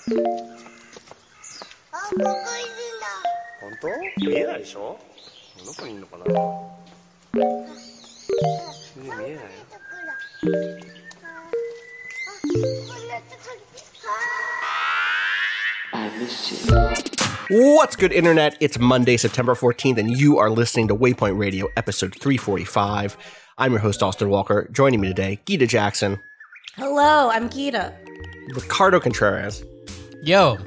本当？見えないでしょ？どこにいるのかな？全然見えないよ。What's good, Internet? It's Monday, September 14th, and you are listening to Waypoint Radio, episode 345. I'm your host, Austin Walker. Joining me today, Gita Jackson. Hello, I'm Gita. Ricardo Contreras. Yo.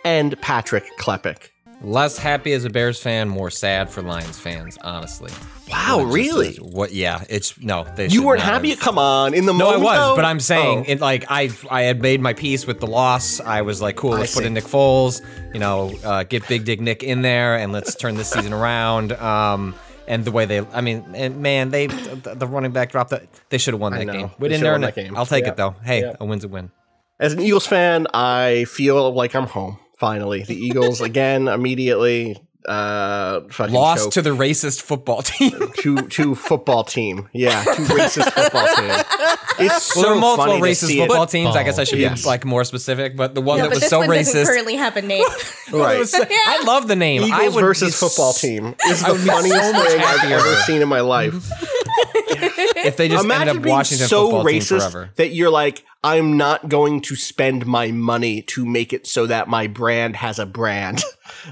And Patrick Klepek. Less happy as a Bears fan, more sad for Lions fans, honestly. Wow, really? What? Yeah, it's no. You weren't happy? Come on, in the moment. No, I was, though? but I'm saying it. Like I had made my peace with the loss. I was like, cool, let's put in Nick Foles. You know, get Big Dick Nick in there, and let's turn this season around. And the way the running back dropped. They should have won that game. We didn't earn it. I'll take it though. Hey, a win's a win. As an Eagles fan, I feel like I'm home. Finally, the Eagles again immediately. Lost to the racist football team. to football team. Yeah, to racist football team. It's so there are multiple funny racist football teams. I guess I should be like more specific, but the one that was so racist. This one doesn't currently have a name. Right. I love the name. Eagles versus football team is the funniest thing I've ever seen in my life. If they just ended up Washington football team forever. That you're like, I'm not going to spend my money to make it so that my brand has a brand.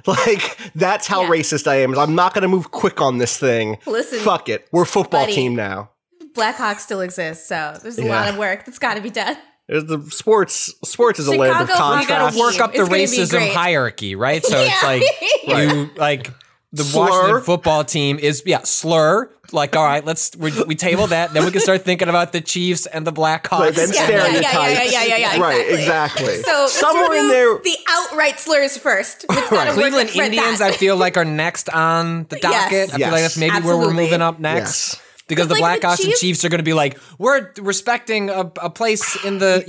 Like, that's how racist I am. I'm not going to move quick on this thing. Listen, fuck it. We're a football team now. Blackhawks still exist, so there's a lot of work that's got to be done. The sports is a land of contrast. You got to work up the racism hierarchy, right? So it's like you like. The Washington football team is, slur. Like, all right, we table that. Then we can start thinking about the Chiefs and the Blackhawks. Right, then stereotypes. Yeah. Right, exactly. So somewhere in there, the outright slurs first. Cleveland Indians, I feel like, are next on the docket. I feel like that's maybe where we're moving up next. Yes. Because the Blackhawks and Chiefs are going to be like, we're respecting a place in the,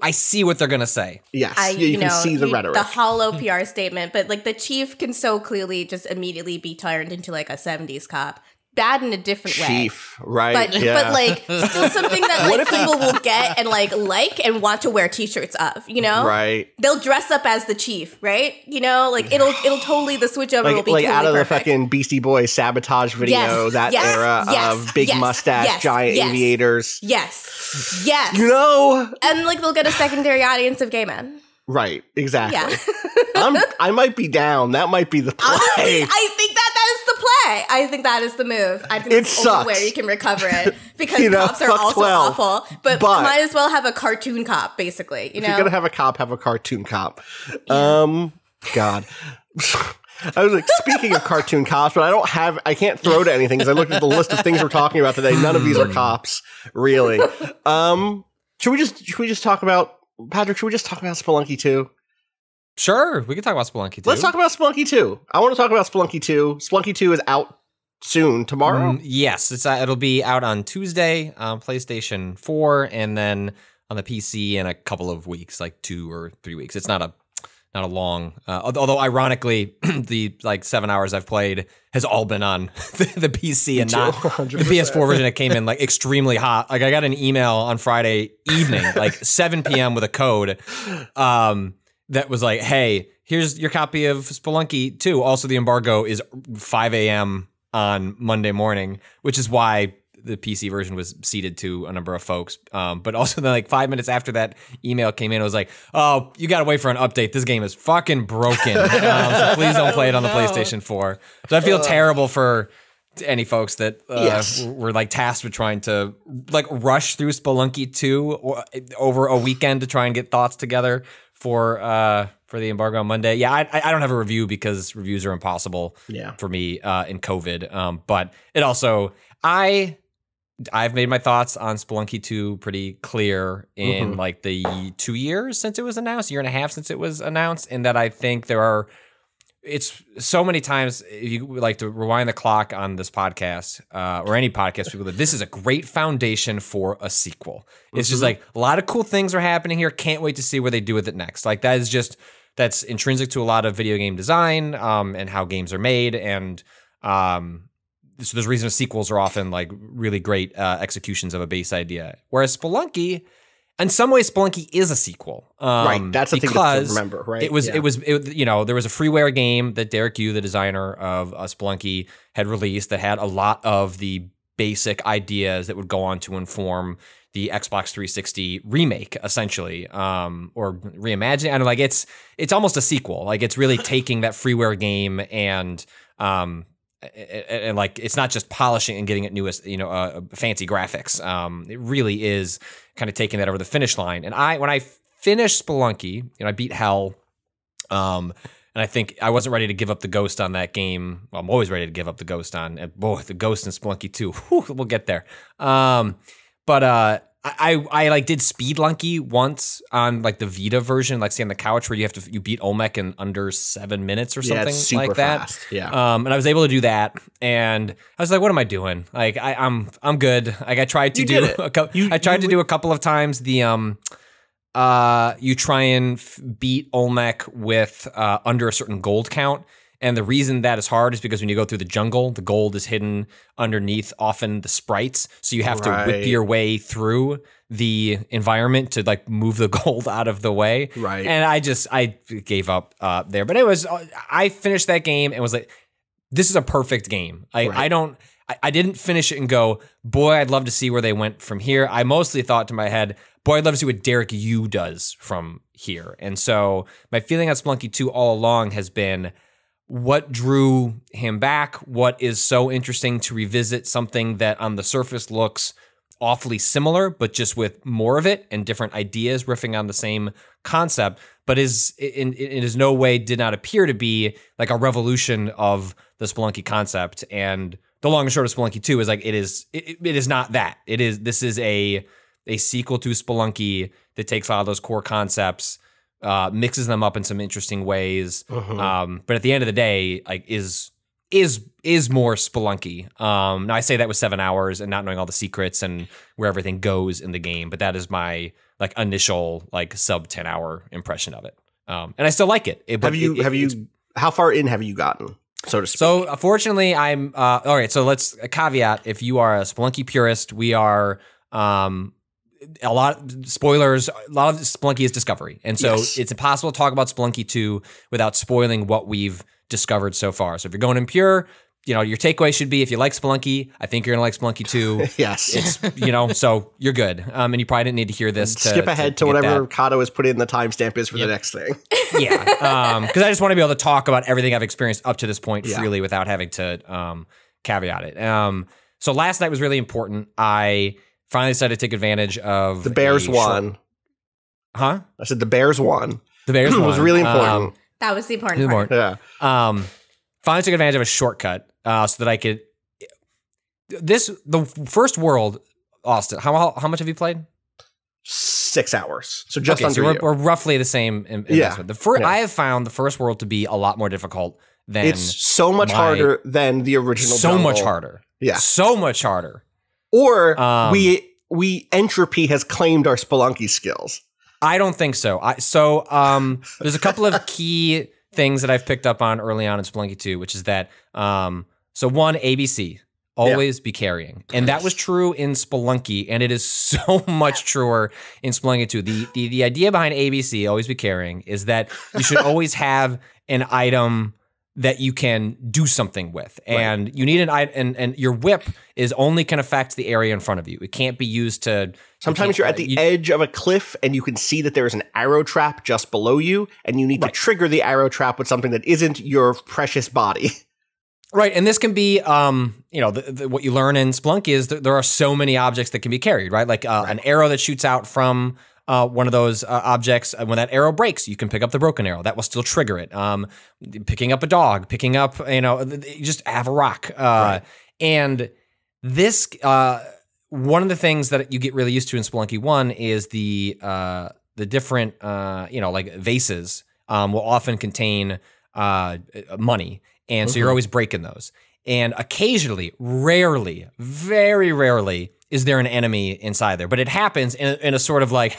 I see what they're going to say. Yes, you can see the rhetoric. The hollow PR statement, but like the Chief can so clearly just immediately be turned into like a 70s cop. Bad in a different way. Chief, right? But like still something that like people will get and like and want to wear T-shirts of, you know? Right. They'll dress up as the Chief, right? You know, like it'll totally the switch over will be like totally out of perfect. the fucking Beastie Boys sabotage video, era of big mustache, giant aviators. Yes. You know, and like they'll get a secondary audience of gay men. Right. Exactly. Yeah. I might be down. That might be the play. Honestly, I think that is the play. I think that is the move. I think it's the only way you can recover it because cops are also 12, awful. But might as well have a cartoon cop, basically. You know, if you're gonna have a cop, have a cartoon cop. Yeah. God. I was like, speaking of cartoon cops, but I can't throw to anything because I looked at the list of things we're talking about today. None of these are cops, really. Should we just talk about Patrick? Should we just talk about Spelunky 2? Sure, we can talk about Spelunky 2. Let's talk about Spelunky 2. I want to talk about Spelunky 2. Spelunky 2 is out soon, tomorrow? Yes, it'll be out on Tuesday on PlayStation 4, and then on the PC in a couple of weeks, like 2 or 3 weeks. It's not a long, although ironically, the 7 hours I've played has all been on the PC and not 100%. The PS4 version. It came in like extremely hot. Like I got an email on Friday evening, like 7 p.m. with a code that was like, hey, here's your copy of Spelunky 2. Also, the embargo is 5 a.m. on Monday morning, which is why the PC version was seeded to a number of folks. But also then like 5 minutes after that email came in, it was like, oh, you got to wait for an update. This game is fucking broken. So please don't play it on the PlayStation 4. So I feel terrible for any folks that were like tasked with trying to like rush through Spelunky 2 over a weekend to try and get thoughts together for the embargo on Monday. Yeah, I don't have a review because reviews are impossible for me in COVID. But it also, I've made my thoughts on Spelunky 2 pretty clear in like the 2 years since it was announced, year and a half since it was announced, and that I think it's so many times, if you would like to rewind the clock on this podcast or any podcast, people that this is a great foundation for a sequel. It's just like a lot of cool things are happening here. Can't wait to see where they do with it next. Like that's intrinsic to a lot of video game design and how games are made. And so there's reason sequels are often like really great executions of a base idea. Whereas Spelunky, in some ways, Spelunky is a sequel. Right, that's the thing to remember, right? It was, there was a freeware game that Derek Yu, the designer of Spelunky, had released that had a lot of the basic ideas that would go on to inform the Xbox 360 remake, essentially, or reimagining. I don't know, like it's almost a sequel. Like it's really taking that freeware game and like it's not just polishing and getting it newest, fancy graphics. It really is kind of taking that over the finish line. And when I finished Spelunky, I beat Hell, and I think I wasn't ready to give up the ghost on that game. Well, I'm always ready to give up the ghost on, boy, the ghost in Spelunky 2. Whew, we'll get there. But I like did Speedlunky once on like the Vita version, like say on the couch where you beat Olmec in under 7 minutes or something it's super like that. Fast. Yeah. And I was able to do that, and I was like, "What am I doing? Like I'm good." Like I tried to do a couple of times the you try and beat Olmec with under a certain gold count. And the reason that is hard is because when you go through the jungle, the gold is hidden underneath often the sprites. So you have to whip your way through the environment to like move the gold out of the way. Right. And I gave up there. But I finished that game and was like, this is a perfect game. I didn't finish it and go, boy, I'd love to see where they went from here. I mostly thought to my head, boy, I'd love to see what Derek Yu does from here. And so my feeling on Spelunky 2 all along has been, what drew him back? What is so interesting to revisit something that on the surface looks awfully similar, but just with more of it and different ideas riffing on the same concept, but in no way did not appear to be like a revolution of the Spelunky concept. And the long and short of Spelunky 2 is like it is not that. This is a sequel to Spelunky that takes a lot of those core concepts, mixes them up in some interesting ways, but at the end of the day, like is more Spelunky. Now I say that with 7 hours and not knowing all the secrets and where everything goes in the game, but that is my like initial like sub 10 hour impression of it. And I still like it. How far in have you gotten, so to speak? So fortunately, I'm all right. So let's caveat: if you are a Spelunky purist, we are. A lot of Spelunky is discovery. And so it's impossible to talk about Spelunky 2 without spoiling what we've discovered so far. So if you're going in pure, your takeaway should be, if you like Spelunky, I think you're going to like Spelunky 2. Yes. It's, so you're good. And you probably didn't need to hear this. Skip ahead to whatever Cado has put in the timestamp is for the next thing. Yeah. Because I just want to be able to talk about everything I've experienced up to this point freely without having to caveat it. So last night was really important. I finally decided to take advantage of the Bears won. Huh? I said the Bears won. The Bears won. It was really important. That was the important part. Yeah. Finally took advantage of a shortcut so that I could. The first world, Austin. How much have you played? 6 hours. So just under. So we're roughly the same. I have found the first world to be a lot more difficult than. It's so much harder than the original. So much harder. Yeah. So much harder. Or we entropy has claimed our Spelunky skills. I don't think so. There's a couple of key things that I've picked up on early on in Spelunky 2, which is that so one, ABC, always be carrying. And that was true in Spelunky, and it is so much truer in Spelunky 2. The idea behind ABC, always be carrying, is that you should always have an item that you can do something with. And you need an item, and your whip only can affect the area in front of you. It can't be used to... Sometimes you're at the edge of a cliff and you can see that there is an arrow trap just below you, and you need to trigger the arrow trap with something that isn't your precious body. Right, and this can be, what you learn in Spelunky is that there are so many objects that can be carried, right? Like an arrow that shoots out from one of those objects. When that arrow breaks, you can pick up the broken arrow. That will still trigger it. Picking up a dog, picking up, you just have a rock. And this, one of the things that you get really used to in Spelunky 1 is the different, like vases will often contain money. And so you're always breaking those. And occasionally, rarely, very rarely, is there an enemy inside there. But it happens in a sort of like,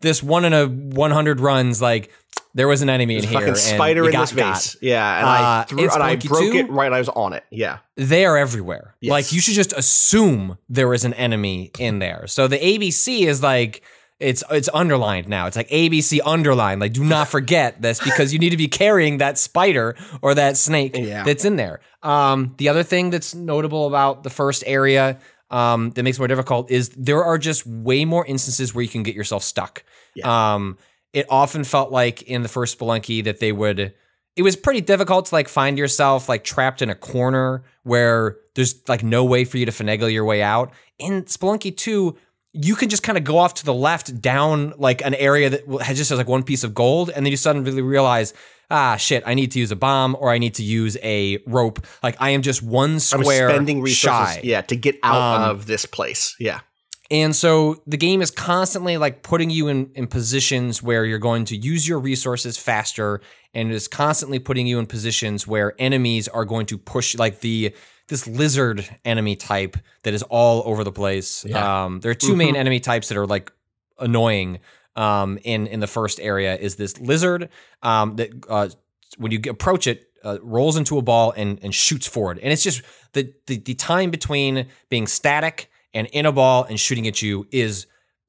this 1 in a 100 runs, like, there was an enemy in here. Fucking spider in this vase. Yeah, and I broke it right, I was on it. Yeah. They are everywhere. Yes. Like, you should just assume there is an enemy in there. So the ABC is like, It's underlined now. It's like ABC underlined. Like, do not forget this because you need to be carrying that spider or that snake that's in there. The other thing that's notable about the first area that makes it more difficult is there are just way more instances where you can get yourself stuck. Yeah. It often felt like in the first Spelunky that it was pretty difficult to like find yourself like trapped in a corner where there's like no way for you to finagle your way out. In Spelunky 2, you can just kind of go off to the left down like an area that just has like one piece of gold, and then you suddenly realize, shit, I need to use a bomb or I need to use a rope. Like I am just one square spending resources, shy. To get out of this place. Yeah. And so the game is constantly like putting you in positions where you're going to use your resources faster, and it is constantly putting you in positions where enemies are going to push like this lizard enemy type that is all over the place. Yeah. There are two main enemy types that are like annoying in the first area is this lizard that when you approach it, rolls into a ball and shoots forward. And it's just the time between being static and in a ball and shooting at you is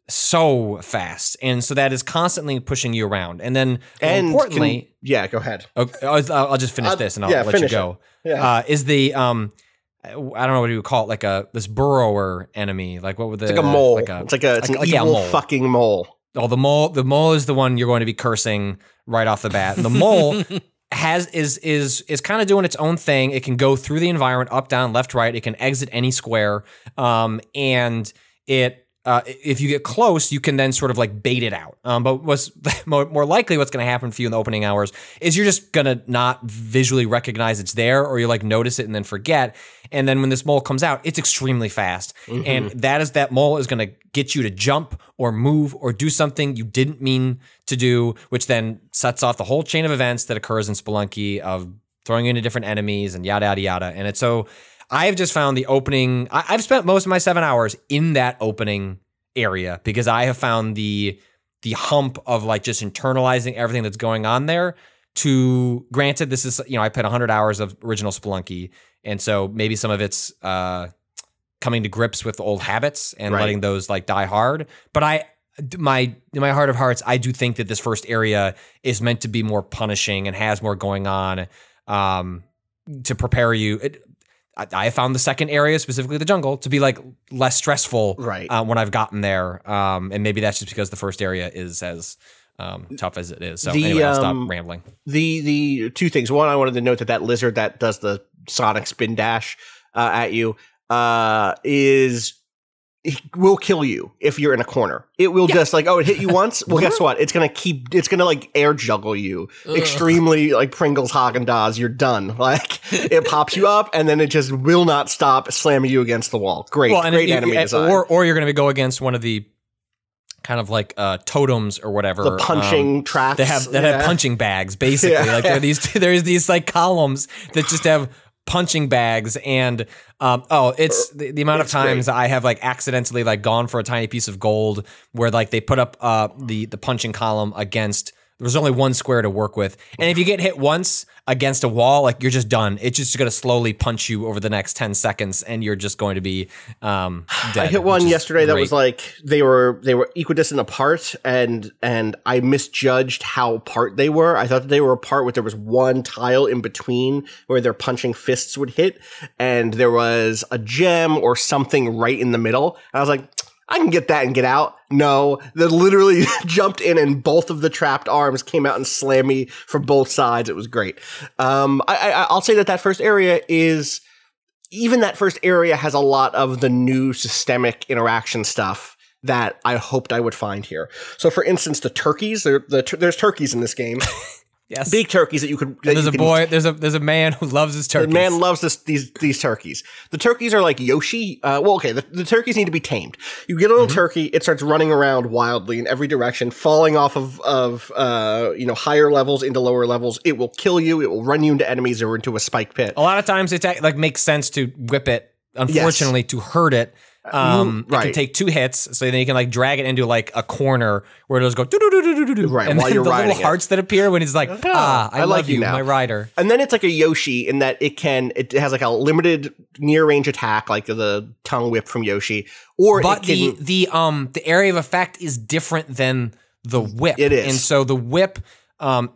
so fast. And so that is constantly pushing you around. And then importantly... go ahead. I'll just finish this and I'll let you go. Yeah. Is the... I don't know what you would call it, like this burrower enemy. Like what would the? It's like a mole. It's an evil mole. Fucking mole. Oh, the mole is the one you're going to be cursing right off the bat. And the mole is kind of doing its own thing. It can go through the environment, up, down, left, right. It can exit any square, and it. If you get close, you can then sort of like bait it out. But what's more likely what's going to happen for you in the opening hours is you're just going to not visually recognize it's there, or you like notice it and then forget. And then when this mole comes out, it's extremely fast. And that mole is going to get you to jump or move or do something you didn't mean to do, which then sets off the whole chain of events that occurs in Spelunky of throwing you into different enemies and yada, yada, yada. And it's so... I have just found the opening... I've spent most of my 7 hours in that opening area because I have found the hump of like just internalizing everything that's going on there to... Granted, this is... I played 100 hours of original Spelunky, and so maybe some of it's coming to grips with old habits and letting those like die hard. But in my heart of hearts, I do think that this first area is meant to be more punishing and has more going on to prepare you... I found the second area, specifically the jungle, to be like less stressful when I've gotten there. And maybe that's just because the first area is as tough as it is. So anyway, I'll stop rambling. The two things. One, I wanted to note that lizard that does the sonic spin dash at you will kill you if you're in a corner. It will just like, it hit you once. Well, guess what? It's gonna like air juggle you. Extremely like Pringles Haagen-Dazs. You're done. Like it pops you up and then it just will not stop slamming you against the wall. Great enemy design. Or you're gonna go against one of the kind of like totems or whatever. The punching traps. They have punching bags, basically. Like there's these like columns that just have punching bags, and it's the amount of times I have like accidentally like gone for a tiny piece of gold where like they put up the punching column against. There's only one square to work with, and if you get hit once against a wall, like you're just done. It's just going to slowly punch you over the next 10 seconds, and you're just going to be dead. I hit one yesterday that was like they were equidistant apart, and I misjudged how apart they were. I thought that they were apart where there was one tile in between where their punching fists would hit, and there was a gem or something right in the middle. And I was like, I can get that and get out. No, they literally jumped in and both of the trapped arms came out and slammed me from both sides. It was great. I'll say that first area is, even that first area has a lot of the new systemic interaction stuff that I hoped I would find here. So for instance, the turkeys, there's turkeys in this game. Yes. Big turkeys that you could. There's a man who loves his turkeys. The man loves these turkeys. The turkeys are like Yoshi. The turkeys need to be tamed. You get a little turkey, it starts running around wildly in every direction, falling off of higher levels into lower levels. It will kill you. It will run you into enemies or into a spike pit. A lot of times it like makes sense to whip it. Unfortunately, to hurt it. It can take 2 hits, so then you can like drag it into like a corner where it'll just go do-do-do-do-do-do. Right, and while you're the riding little hearts that appear when he's like, I love you, my rider. And then it's like a Yoshi in that it has like a limited near range attack, like the tongue whip from Yoshi. But the area of effect is different than the whip. It is. And so the whip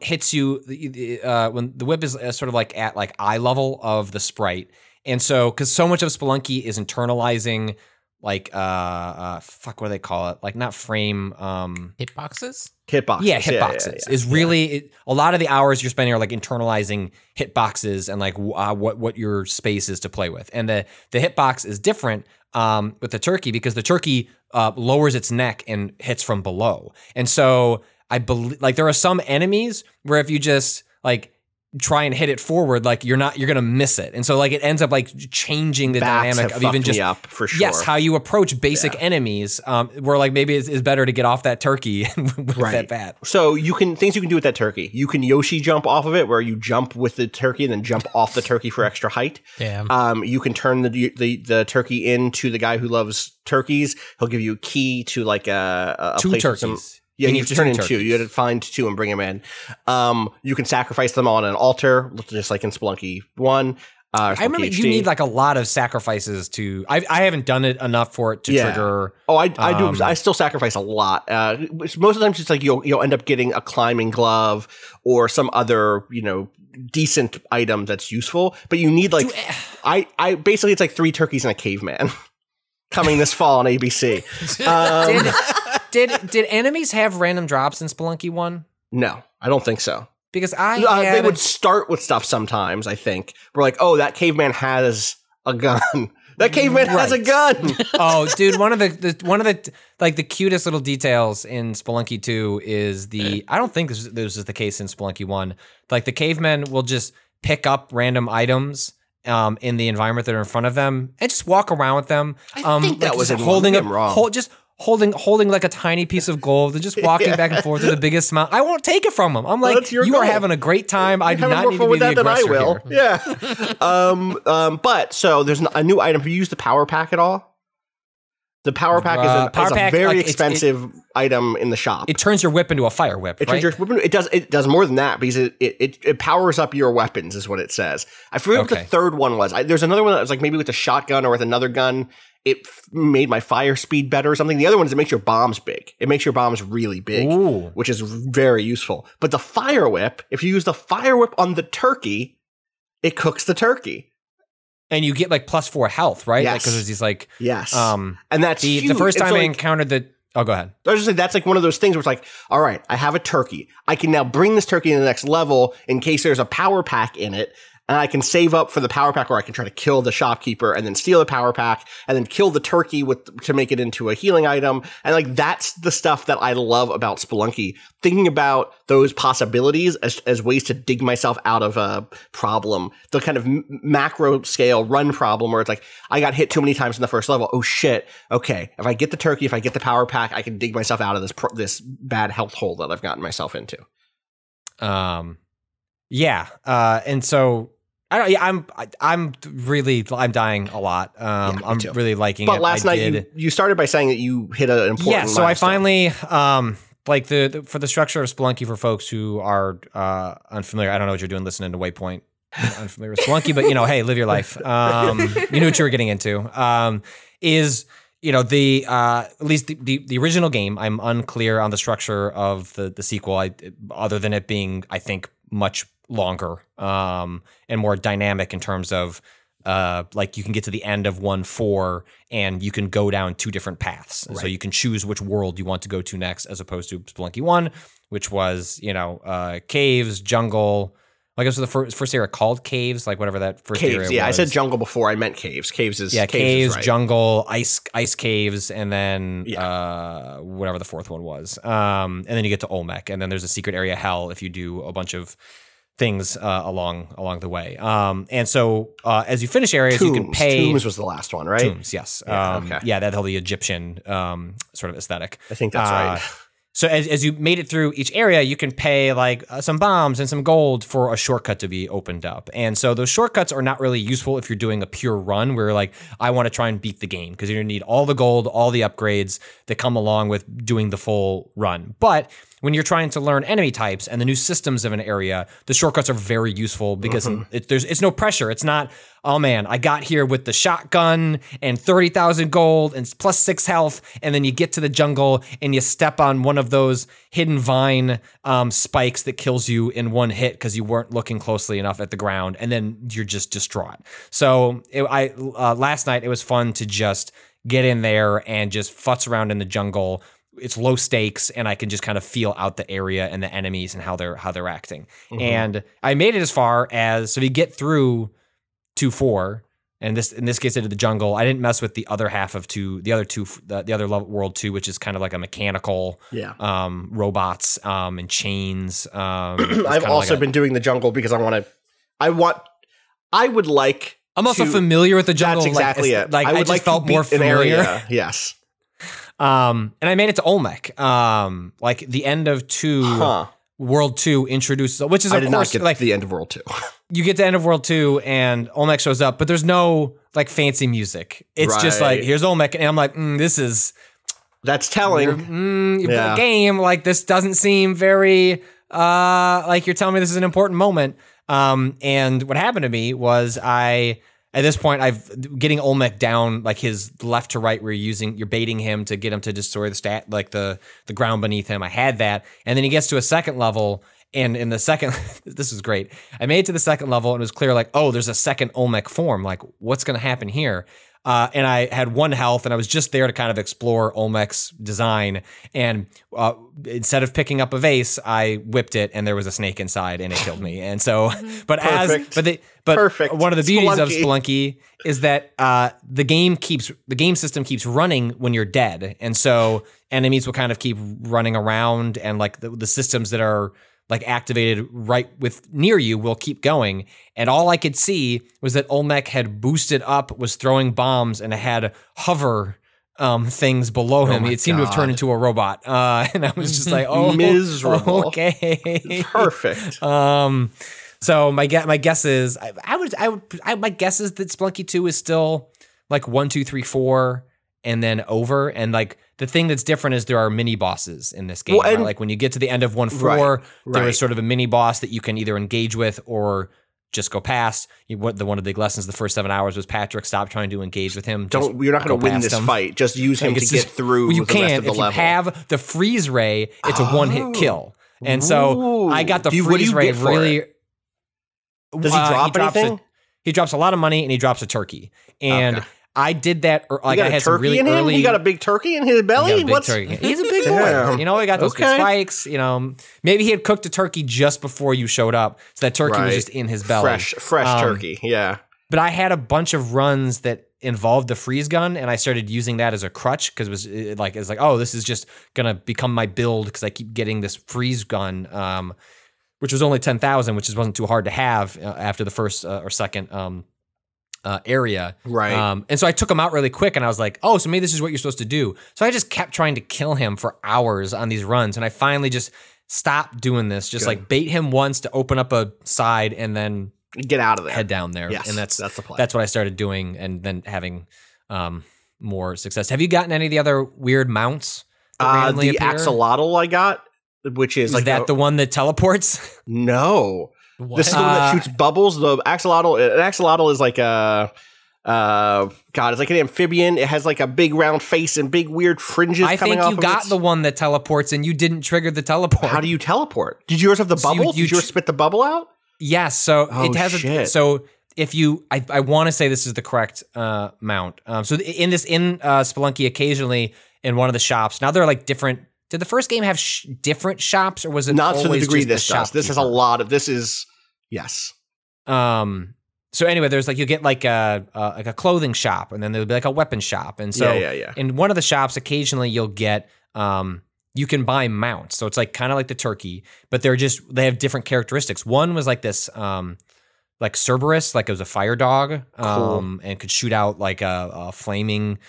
hits you when the whip is sort of like at like eye level of the sprite. And so, because so much of Spelunky is internalizing, like, what do they call it? Like, not frame. Hitboxes? Hitboxes. Yeah, hitboxes is really a lot of the hours you're spending are like internalizing hitboxes and like what your space is to play with. And the hitbox is different with the turkey because the turkey lowers its neck and hits from below. And so I believe like there are some enemies where if you just like try and hit it forward, like you're gonna miss it. And so like it ends up like changing the dynamic of even just me up for sure. Yes, how you approach basic enemies, where like maybe it's better to get off that turkey with that bat. So things you can do with that turkey. You can Yoshi jump off of it where you jump with the turkey and then jump off the turkey for extra height. Damn. You can turn the turkey into the guy who loves turkeys. He'll give you a key to like a 2 place turkeys. Yeah, you have to turn in 2. You had to find 2 and bring them in. You can sacrifice them on an altar, just like in Spelunky 1. I remember you need like a lot of sacrifices to. I haven't done it enough for it to trigger. Oh, I do. I still sacrifice a lot. Most of the time, it's like you'll end up getting a climbing glove or some other decent item that's useful. But you need like I basically it's like 3 turkeys and a caveman coming this fall on ABC. Did enemies have random drops in Spelunky 1? No, I don't think so. Because they would start with stuff sometimes, I think. We're like, oh, that caveman has a gun. That caveman has a gun. Oh, dude, one of the like the cutest little details in Spelunky 2 is I don't think this is the case in Spelunky 1. Like the cavemen will just pick up random items in the environment that are in front of them and just walk around with them. I think that was holding holding like a tiny piece of gold and just walking back and forth with the biggest smile. I won't take it from them. I'm like, you are having a great time. I do not need to be the aggressor here. Yeah. But so there's a new item. Have you used the power pack at all? The power pack is a very expensive item in the shop. It turns your whip into a fire whip. It does more than that because it powers up your weapons, is what it says. I forget what the third one was. There's another one that was like maybe with a shotgun or with another gun. It made my fire speed better or something. The other one is it makes your bombs big. It makes your bombs really big, which is very useful. But the fire whip, if you use the fire whip on the turkey, it cooks the turkey. And you get like +4 health, right? Yes. Because there's these like and that's huge. The first time I encountered the. Oh, go ahead. I was just saying that's like one of those things where it's like, all right, I have a turkey. I can now bring this turkey to the next level in case there's a power pack in it. And I can save up for the power pack, or I can try to kill the shopkeeper and then steal the power pack and then kill the turkey to make it into a healing item. And like that's the stuff that I love about Spelunky. Thinking about those possibilities as ways to dig myself out of a problem. The kind of macro scale run problem where it's like I got hit too many times in the first level. Oh shit! Okay, if I get the turkey, if I get the power pack, I can dig myself out of this bad health hole that I've gotten myself into. And so. I'm dying a lot. I'm really liking it. But last night you started by saying that you hit an important milestone. So I finally like for the structure of Spelunky for folks who are unfamiliar. I don't know what you're doing listening to Waypoint. Unfamiliar with Spelunky, but hey, live your life. You knew what you were getting into. Is the at least the original game. I'm unclear on the structure of the sequel. Other than it being, I think, much longer and more dynamic in terms of like you can get to the end of 1.4 and you can go down 2 different paths. Right. So you can choose which world you want to go to next, as opposed to Spelunky 1, which was caves, jungle. I guess the first area called caves, like whatever that first area was. Yeah, I said jungle before. I meant caves. Caves, right. Jungle, ice caves, and then whatever the fourth one was. And then you get to Olmec, and then there's a secret area, hell, if you do a bunch of things along the way. And so as you finish areas, you can pay. Tombs was the last one, right? Tombs, yes. That held the Egyptian sort of aesthetic. I think that's right. So as you made it through each area, you can pay like some bombs and some gold for a shortcut to be opened up. And so those shortcuts are not really useful if you're doing a pure run where like, I want to try and beat the game, because you're going to need all the gold, all the upgrades that come along with doing the full run. But when you're trying to learn enemy types and the new systems of an area, the shortcuts are very useful because it's no pressure. It's not, oh man, I got here with the shotgun and 30,000 gold and plus 6 health, and then you get to the jungle and you step on one of those hidden vine spikes that kills you in one hit because you weren't looking closely enough at the ground, and then you're just distraught. So last night it was fun to just get in there and just futz around in the jungle. It's low stakes, and I can just kind of feel out the area and the enemies and how they're acting. And I made it as far as, so we get through 2-4, and in this case I did the jungle. I didn't mess with the other half of the other level, world 2, which is kind of like a mechanical robots and chains. I've also been doing the jungle because I'm also familiar with the jungle. That's exactly it. Like I just felt more familiar. Area. Yes. And I made it to Olmec. Like the end of World 2 introduces, which is, of course, not get like the end of World 2. You get to the end of World 2 and Olmec shows up, but there's no like fancy music. It's just like, here's Olmec. And I'm like, that's telling. Game, like this doesn't seem very, like you're telling me this is an important moment. And what happened to me was at this point, getting Olmec down like his left to right, where you're baiting him to get him to destroy the ground beneath him. I had that, and then he gets to a second level, and in the second, this is great. I made it to the second level, and it was clear like, oh, there's a second Olmec form. Like, what's going to happen here? And I had 1 health, and I was just there to kind of explore Olmec's design. And instead of picking up a vase, I whipped it, and there was a snake inside, and it killed me. And so, but Perfect. One of the beauties of Spelunky is that the game system keeps running when you're dead, and so enemies will kind of keep running around, and like the systems that are like activated right near you will keep going. And all I could see was that Olmec had boosted up, was throwing bombs, and it had hover things below him. It seemed to have turned into a robot. And I was just like, oh, miserable. Okay. Perfect. So my guess is my guess is that Spelunky 2 is still like 1, 2, 3, 4, and then over. And like the thing that's different is there are mini bosses in this game. Well, right? Like when you get to the end of 1-4, there is sort of a mini boss that you can either engage with or just go past. One of the big lessons the first 7 hours was, Patrick, stop trying to engage with him. You're not going to win this fight. Just use him to get through the rest of the level. If you have the freeze ray, it's a one-hit kill. And so I got the freeze ray really. Does he drop anything? He drops a lot of money, and he drops a turkey. And I did that. Like I had some really early. He got a big turkey in his belly. He's a big boy. You know, he got those big spikes. You know, maybe he had cooked a turkey just before you showed up, so that turkey was just in his belly. Fresh turkey. Yeah. But I had a bunch of runs that involved the freeze gun, and I started using that as a crutch because it's like, oh, this is just gonna become my build because I keep getting this freeze gun. Which was only 10,000, which wasn't too hard to have after the first or second area. Right. And so I took him out really quick, and I was like, oh, so maybe this is what you're supposed to do. So I just kept trying to kill him for hours on these runs, and I finally just stopped doing this, just like bait him once to open up a side and then get out of there. Head down there. Yes, and that's the plan. That's what I started doing, and then having more success. Have you gotten any of the other weird mounts? The axolotl I got. Which is like that the one that teleports? No, this is the one that shoots bubbles. The axolotl. An axolotl is like it's like an amphibian. It has like a big round face and big weird fringes. I coming think off you of got the one that teleports, and you didn't trigger the teleport. How do you teleport? Did yours have the bubble? Did yours spit the bubble out? Yes. So it has so if you, I want to say this is the correct mount. So in Spelunky, occasionally in one of the shops. Now there are like different. Did the first game have different shops, or was it not to the degree this does? This has a lot of. This is yes. So anyway, there's like you get like a clothing shop, and then there'll be like a weapon shop, and so in one of the shops, occasionally you'll get you can buy mounts. So it's like kind of like the turkey, but they have different characteristics. One was like this like Cerberus, like it was a fire dog, Cool. and could shoot out like a flaming,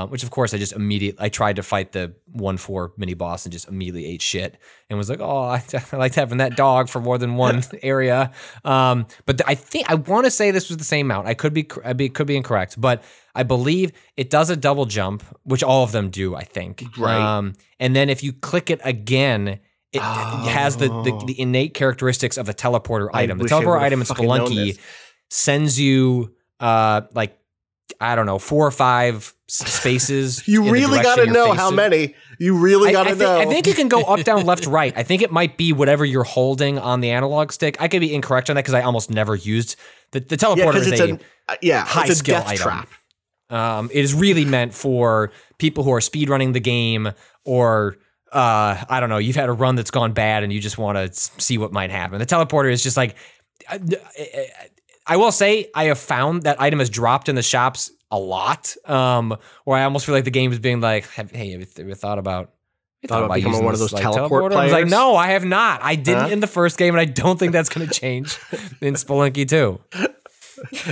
which of course I tried to fight the 1/4 mini boss and just immediately ate shit and was like, oh, I liked having that dog for more than one area. But I want to say this was the same mount. I could be incorrect, but I believe it does a double jump, which all of them do, I think. Right. And then if you click it again, it has the innate characteristics of the teleporter item. The teleporter item in Spelunky sends you like, I don't know, 4 or 5 spaces. You really got to know how many. You really got to know. I think you can go up, down, left, right. I think it might be whatever you're holding on the analog stick. I could be incorrect on that because I almost never used the teleporter. Is a high it's a skill death item. Trap. It is really meant for people who are speedrunning the game, or I don't know, you've had a run that's gone bad and you just want to see what might happen. The teleporter is just like, I will say I have found that item has dropped in the shops a lot, where I almost feel like the game is being like, hey, have you thought about becoming one of those teleport players? I was like, no, I have not. I didn't in the first game, and I don't think that's going to change in Spelunky 2.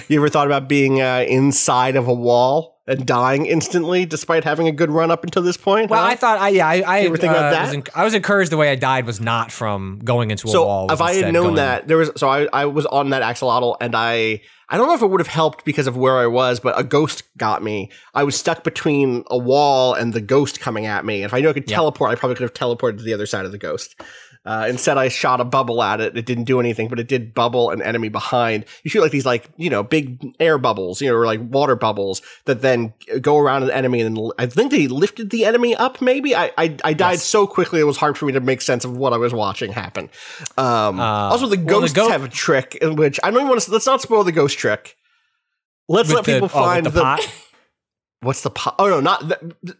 You ever thought about being inside of a wall and dying instantly, despite having a good run up until this point? Well, I thought, I ever think about that? I was encouraged the way I died was not from going into a wall. So if I had known that, I was on that axolotl, and I don't know if it would have helped because of where I was, but a ghost got me. I was stuck between a wall and the ghost coming at me. If I knew I could teleport, I probably could have teleported to the other side of the ghost. Instead, I shot a bubble at it. It didn't do anything, but it did bubble an enemy behind. You shoot like these, big air bubbles, or like water bubbles that then go around an enemy. And I think they lifted the enemy up. Maybe I died so quickly it was hard for me to make sense of what I was watching happen. Also, the ghosts have a trick in which I don't even want to. Let's not spoil the ghost trick. Let's let people find the pot. What's the pot? Oh, no, not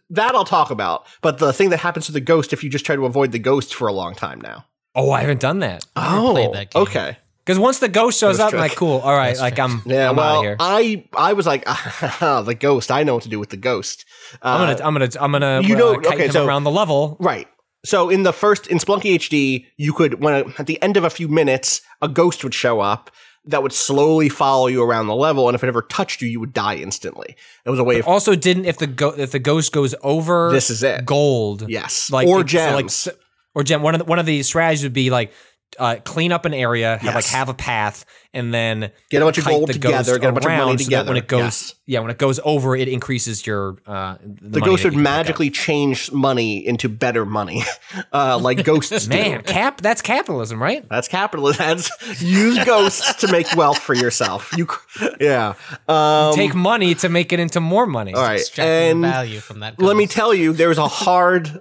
that I'll talk about. But the thing that happens to the ghost if you just try to avoid the ghost for a long time now. Oh, I haven't done that. Oh, that game. Okay. Because once the ghost shows up, I'm like, cool, all right, like I'm out of here. I was like, the ghost. I know what to do with the ghost. I'm gonna kite him around the level. Right. So in Spelunky HD, you could at the end of a few minutes, a ghost would show up that would slowly follow you around the level, and if it ever touched you, you would die instantly. It was a way of also didn't if the ghost goes over. This is it. Gold, yes, or gems, or gem. One of the strategies would be like clean up an area, have a path, and then get a bunch of gold together, get a bunch of money together. So when it goes, when it goes over, it increases your. The ghost would magically change money into better money, like ghosts do. Man, that's capitalism, right? That's capitalism. Use ghosts to make wealth for yourself. You take money to make it into more money. All right, and value from that. Let me tell you, there's a hard.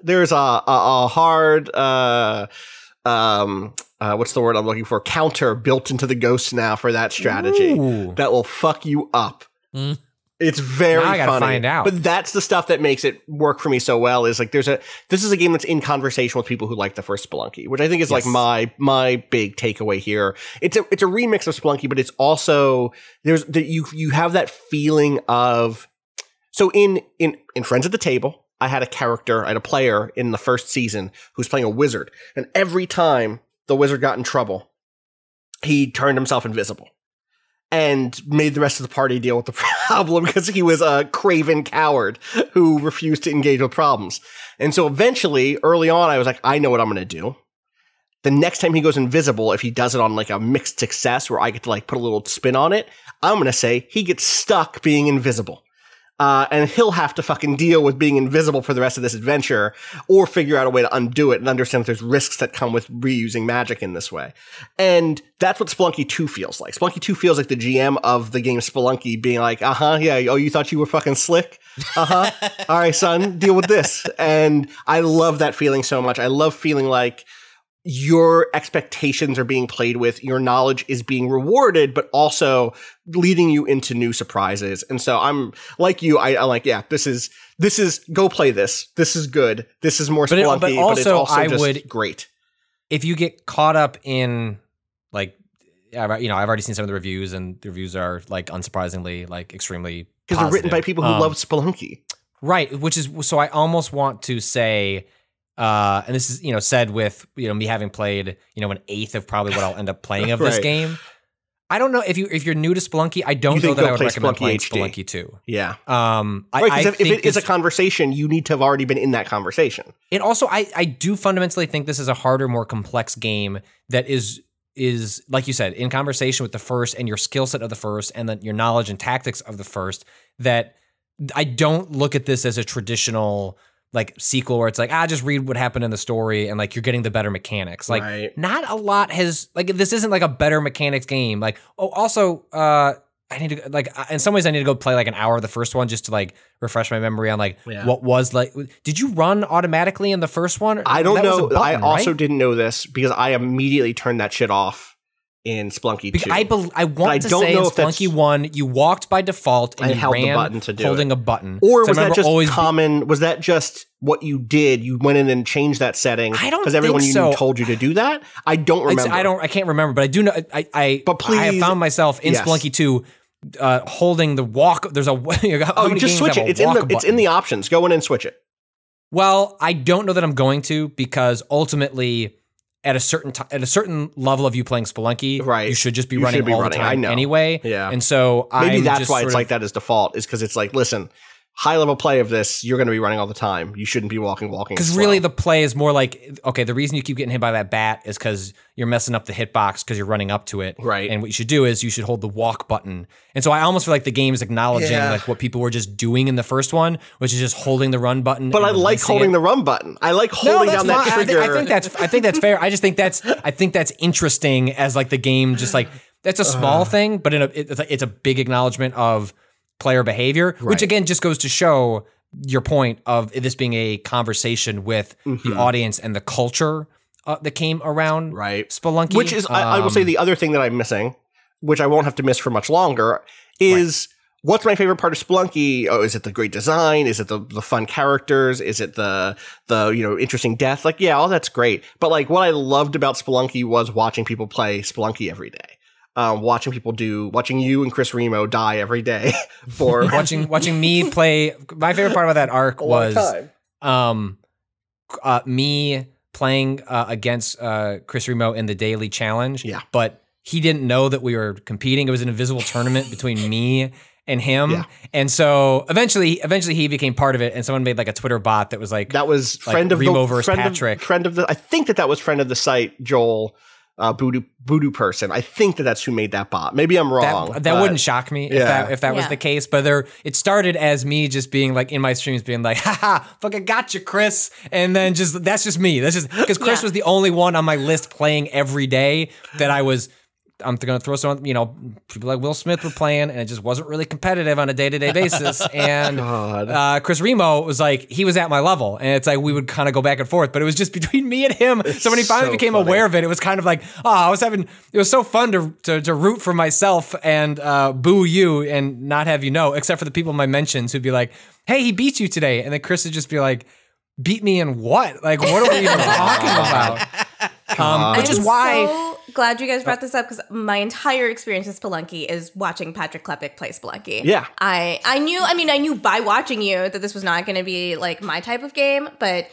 What's the word I'm looking for? Counter built into the ghost now for that strategy. Ooh. That will fuck you up. It's very now I gotta funny. Find out. But that's the stuff that makes it work for me so well. Is like this is a game that's in conversation with people who like the first Spelunky, which I think is like my big takeaway here. It's a remix of Spelunky, but it's also you have that feeling of in Friends at the Table. I had a player in the first season who's playing a wizard, and every time the wizard got in trouble, he turned himself invisible and made the rest of the party deal with the problem because he was a craven coward who refused to engage with problems. And so eventually, early on, I was like, I know what I'm going to do. The next time he goes invisible, if he does it on like a mixed success where I get to like put a little spin on it, I'm going to say he gets stuck being invisible. And he'll have to fucking deal with being invisible for the rest of this adventure, or figure out a way to undo it and understand that there's risks that come with reusing magic in this way. And that's what Spelunky 2 feels like. Spelunky 2 feels like the GM of the game Spelunky being like, you thought you were fucking slick? All right, son, deal with this. And I love that feeling so much. I love feeling like your expectations are being played with, your knowledge is being rewarded, but also leading you into new surprises. And so I'm like you, I'm like, this is go play this. This is good. This is more Spelunky, but it's also just great. If you get caught up in like, I've already seen some of the reviews, and the reviews are like unsurprisingly like extremely because they're written by people who love Spelunky, right? Which is so I almost want to say. And this is, said with, me having played, an eighth of probably what I'll end up playing of this game. I don't know if you're new to Spelunky. I don't know that I would recommend playing Spelunky 2. Yeah. Right, if it's a conversation, you need to have already been in that conversation. And also, I do fundamentally think this is a harder, more complex game that is like you said, in conversation with the first and your skill set of the first and then your knowledge and tactics of the first, that I don't look at this as a traditional like sequel where it's like, just read what happened in the story and like you're getting the better mechanics. Like not a lot has like, this isn't like a better mechanics game. Like, also, I need to like, in some ways I need to go play like an hour of the first one just to like refresh my memory on like what was like, did you run automatically in the first one? I don't know. I also didn't know this because I immediately turned that shit off in Spelunky 2. I want to say in Spelunky 1, you walked by default and you ran holding a button. Or was that just common? Was that just what you did? You went in and changed that setting? I don't because everyone you knew told you to do that? I don't remember. I can't remember, but I do know. But please, I have found myself in Spelunky 2 holding the walk. There's a you just switch it. It's in the options. Go in and switch it. Well, I don't know that I'm going to because ultimately, at a certain level of you playing Spelunky, you should just be running all the time anyway. Yeah, and so maybe that's why it's like that as default. Is because it's like, listen, high level play of this, you're going to be running all the time. You shouldn't be walking. Because really, the play is more like, okay, the reason you keep getting hit by that bat is because you're messing up the hitbox because you're running up to it. Right. And what you should do is you should hold the walk button. And so I almost feel like the game is acknowledging like what people were just doing in the first one, which is just holding the run button. But I like holding the run button. I like holding down that trigger. I think that's fair. I just think that's interesting as like the game just like that's a small thing, but it's a big acknowledgement of player behavior, which again just goes to show your point of this being a conversation with the audience and the culture that came around Spelunky. Which is, I will say the other thing that I'm missing, which I won't have to miss for much longer, is what's my favorite part of Spelunky? Oh, is it the great design? Is it the fun characters? Is it the interesting death? Like, yeah, all that's great. But like what I loved about Spelunky was watching people play Spelunky every day. Watching you and Chris Remo die every day for watching me play. My favorite part about that arc was me playing against Chris Remo in the daily challenge. Yeah, but he didn't know that we were competing. It was an invisible tournament between me and him. Yeah. And so eventually he became part of it. And someone made like a Twitter bot that was like, that was friend of Remo versus Patrick. I think that was friend of the site, Joel. Voodoo person. I think that's who made that bot. Maybe I'm wrong. That wouldn't shock me if that was the case. But it started as me just being like in my streams being like, haha, fucking gotcha, Chris. And then that's just me. That's just because Chris was the only one on my list playing every day that I'm going to throw some, people like Will Smith were playing, and it just wasn't really competitive on a day-to-day basis. And Chris Remo was like, he was at my level, and it's like we would kind of go back and forth, but it was just between me and him. So when he finally became aware of it, it was kind of like, it was so fun to root for myself and boo you and not have you know, except for the people in my mentions who'd be like, hey, he beat you today. And then Chris would just be like, beat me in what? Like, what are we even talking about? Which is why... Glad you guys brought this up because my entire experience with Spelunky is watching Patrick Klepek play Spelunky. Yeah. I knew by watching you that this was not going to be like my type of game, but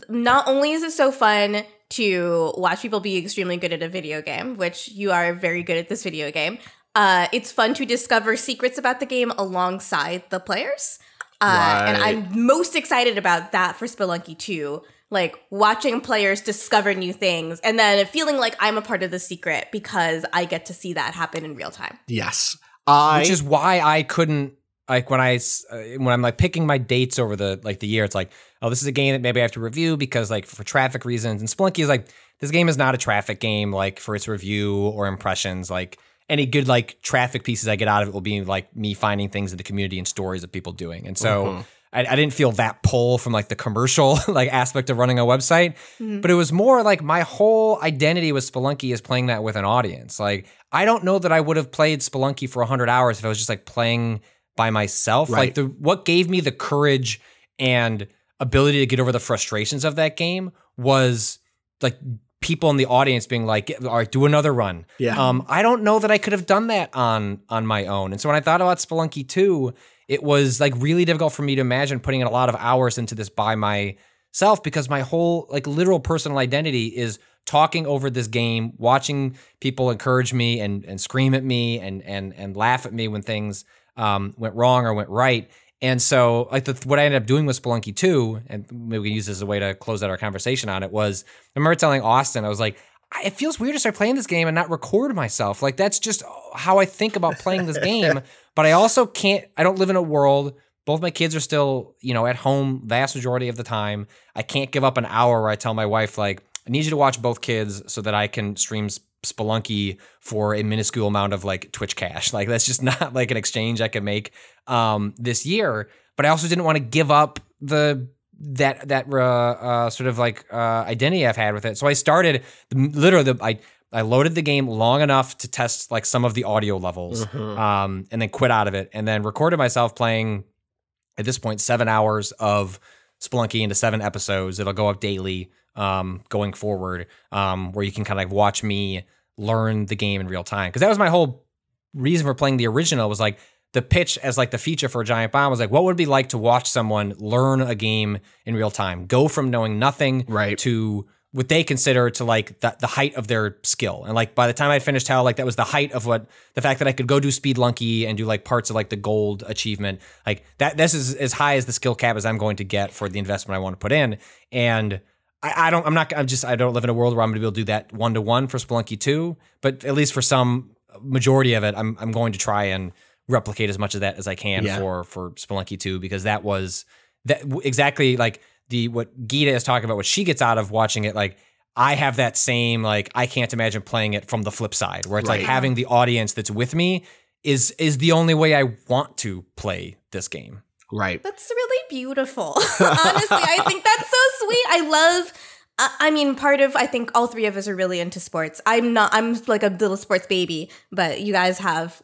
not only is it so fun to watch people be extremely good at a video game, which you are very good at this video game, it's fun to discover secrets about the game alongside the players. And I'm most excited about that for Spelunky 2. Like watching players discover new things and then feeling like I'm a part of the secret because I get to see that happen in real time. Yes. Which is why I couldn't, like when I'm like picking my dates over the year, it's like, oh, this is a game that maybe I have to review because like for traffic reasons. And Spelunky is like, this game is not a traffic game like for its review or impressions. Like any good like traffic pieces I get out of it will be like me finding things in the community and stories of people doing. And so I didn't feel that pull from like the commercial like aspect of running a website, but it was more like my whole identity with Spelunky is playing that with an audience. Like I don't know that I would have played Spelunky for 100 hours if I was just like playing by myself. Right. Like what gave me the courage and ability to get over the frustrations of that game was like people in the audience being like, all right, do another run. Yeah. I don't know that I could have done that on my own. And so when I thought about Spelunky 2, it was like really difficult for me to imagine putting in a lot of hours into this by myself because my whole like literal personal identity is talking over this game, watching people encourage me and scream at me and laugh at me when things went wrong or went right. And so like what I ended up doing with Spelunky 2, and maybe we can use this as a way to close out our conversation on it, was I remember telling Austin, I was like, it feels weird to start playing this game and not record myself. Like that's just how I think about playing this game. But I also I don't live in a world, both my kids are still, at home vast majority of the time. I can't give up an hour where I tell my wife, like, I need you to watch both kids so that I can stream Spelunky for a minuscule amount of like Twitch cash. Like that's just not like an exchange I could make this year. But I also didn't want to give up that sort of like identity I've had with it. So I started I loaded the game long enough to test like some of the audio levels, and then quit out of it, and then recorded myself playing at this point 7 hours of Spelunky into 7 episodes. It'll go up daily going forward, where you can kind of like watch me learn the game in real time. Because that was my whole reason for playing the original, was like the pitch as like the feature for Giant Bomb was like, what would it be like to watch someone learn a game in real time, go from knowing nothing to what they consider to like the height of their skill. And like by the time I finished Hell, like that was the height of the fact that I could go do Spelunky and do like parts of like the gold achievement. Like this is as high as the skill cap as I'm going to get for the investment I want to put in. And I don't live in a world where I'm going to be able to do that 1-to-1 for Spelunky 2, but at least for some majority of it, I'm going to try and replicate as much of that as I can for Spelunky 2, because that was that exactly like what Gita is talking about, what she gets out of watching it. Like I have that same, like, I can't imagine playing it from the flip side, where it's like having the audience that's with me is the only way I want to play this game. Right. That's really beautiful. Honestly, I think that's so sweet. I think all three of us are really into sports. I'm like a little sports baby, but you guys have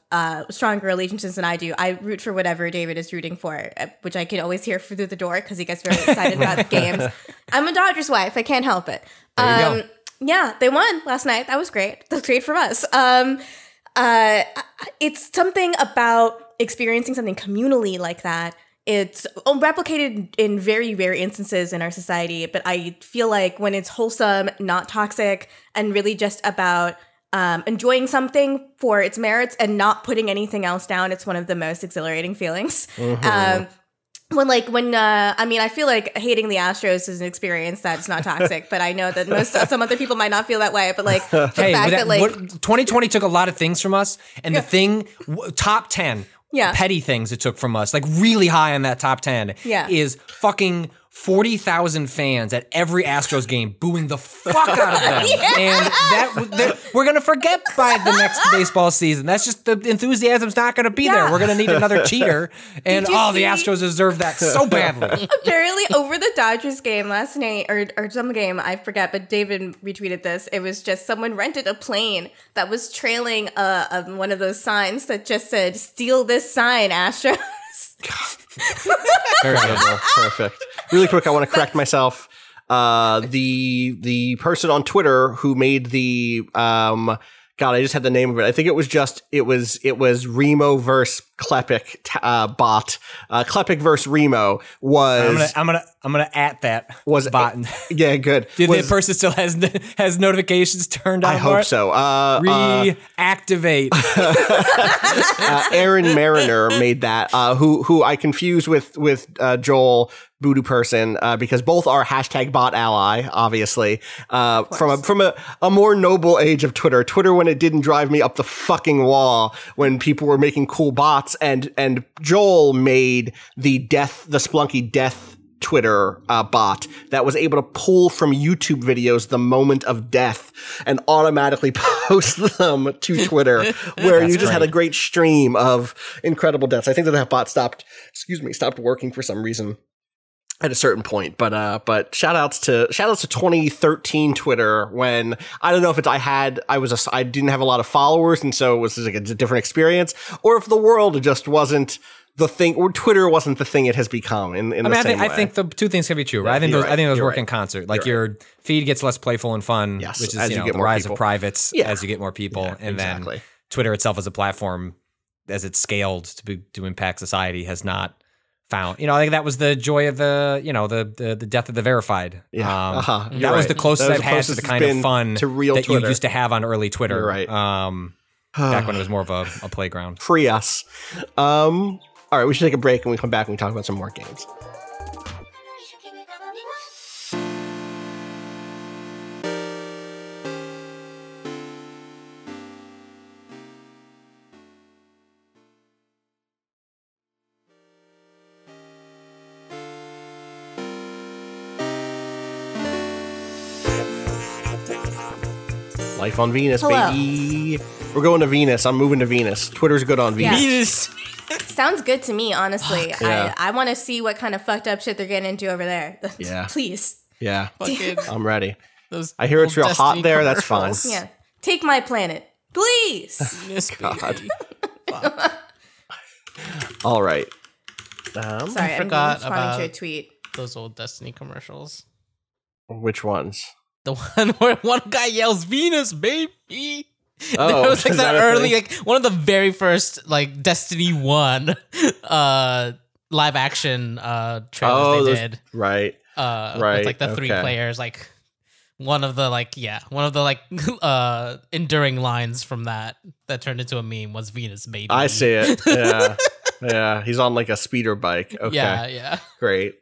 stronger relationships than I do. I root for whatever David is rooting for, which I can always hear through the door because he gets very excited about the games. I'm a Dodgers wife. I can't help it. There you go. Yeah, they won last night. That was great. That's great from us. It's something about experiencing something communally like that. It's replicated in very rare instances in our society, but I feel like when it's wholesome, not toxic, and really just about enjoying something for its merits and not putting anything else down, it's one of the most exhilarating feelings. I feel like hating the Astros is an experience that's not toxic, but I know that some other people might not feel that way. But like the fact that 2020 took a lot of things from us, and the thing top 10. Petty things it took from us, like really high on that top 10, is fucking 40,000 fans at every Astros game booing the fuck out of them. And we're going to forget by the next baseball season. That's just, the enthusiasm's not going to be there. We're going to need another cheater. And the Astros deserve that so badly. Apparently over the Dodgers game last night, or some game, I forget, but David retweeted this. It was just someone rented a plane that was trailing one of those signs that just said, "Steal this sign, Astros." Very good. Perfect. Really quick, I want to correct myself. The person on Twitter who made the God, I just had the name of it. I think it was Remo versus Klepik bot. Klepik versus Remo was. I'm gonna at that was bot. Yeah, good. Did the person still has notifications turned on? I hope so. Reactivate. Aaron Mariner made that. Who I confused with Joel Voodoo person because both are hashtag bot ally, obviously. From a more noble age of Twitter. Twitter when it didn't drive me up the fucking wall when people were making cool bots, and Joel made the Spelunky death Twitter bot that was able to pull from YouTube videos the moment of death and automatically post them to Twitter, where you just had a great stream of incredible deaths. I think that bot stopped working for some reason at a certain point, but shout outs to 2013 Twitter, when I don't know if it's I didn't have a lot of followers, and so it was like a different experience, or if the world just wasn't the thing, or Twitter wasn't the thing it has become in the same way. I think the two things can be true, right? I think those work in concert. Like your feed gets less playful and fun, which is the rise of privates as you get more people, and then Twitter itself as a platform, as it's scaled to impact society, has not found. You know, like that was the joy of the death of the verified. Yeah. That was the closest I've had to the kind of fun to real that Twitter. you used to have on early Twitter. You're right. Back when it was more of a playground. Free us. All right, we should take a break and we come back and we talk about some more games. Life on Venus, Hello. baby. We're going to Venus. I'm moving to Venus. Twitter's good on Venus. Venus. Sounds good to me, honestly. Yeah. I want to see what kind of fucked up shit they're getting into over there. Yeah. Please. Yeah, Fucking I'm ready. those I hear it's real old hot Destiny there. That's fine. commercials. Yeah. Take my planet. Please. Venus, God. baby. Fuck. All right. Sorry, I'm forgot responding to a about- tweet. Those old Destiny commercials. Which ones? The one where one guy yells "Venus, baby." Oh, There was like is that that a early, thing? like one of the very first like Destiny 1 live action trailers they those- did. Right. With like the three okay. players, like one of the enduring lines from that turned into a meme was "Venus, baby." I see it. Yeah. Yeah. He's on like a speeder bike. Okay. Yeah. Great.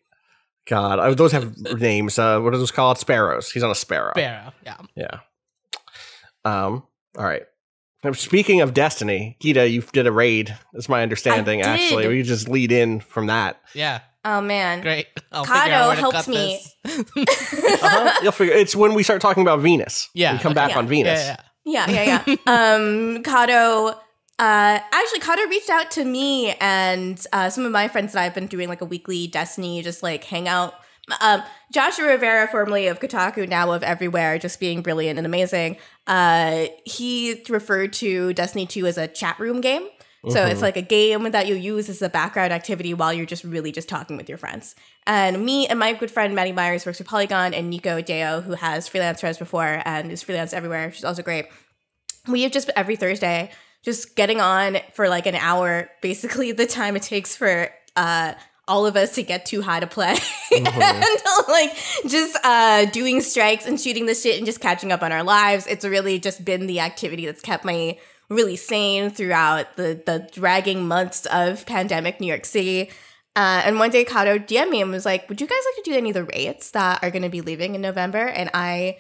God. Those have names. What are those called? Sparrows. He's on a sparrow. Sparrow. Yeah. Yeah. All right. Now, speaking of Destiny, Gita, you did a raid. That's my understanding, I did. actually. We could just lead in from that. Yeah. Oh, man. Great. I'll Cado figure out where to helped cut me. this. You'll figure it's when we start talking about Venus. Yeah, We come okay. back Yeah. on Venus. Yeah. Yeah. Cado, actually, Cado reached out to me and some of my friends that I've been doing like a weekly Destiny, just like hangout. Joshua Rivera, formerly of Kotaku, now of Everywhere, just being brilliant and amazing. He referred to Destiny 2 as a chat room game. So it's like a game that you use as a background activity while you're just really just talking with your friends. And me and my good friend Maddie Myers works for Polygon, and Nico Deo, who has freelance res before and is freelance everywhere. She's also great. We have just every Thursday just getting on for like an hour, basically the time it takes for all of us to get too high to play and like just doing strikes and shooting the shit and just catching up on our lives. It's really just been the activity that's kept me really sane throughout the dragging months of pandemic New York City. And one day Cado DM'd me and was like, would you guys like to do any of the raids that are going to be leaving in November? And I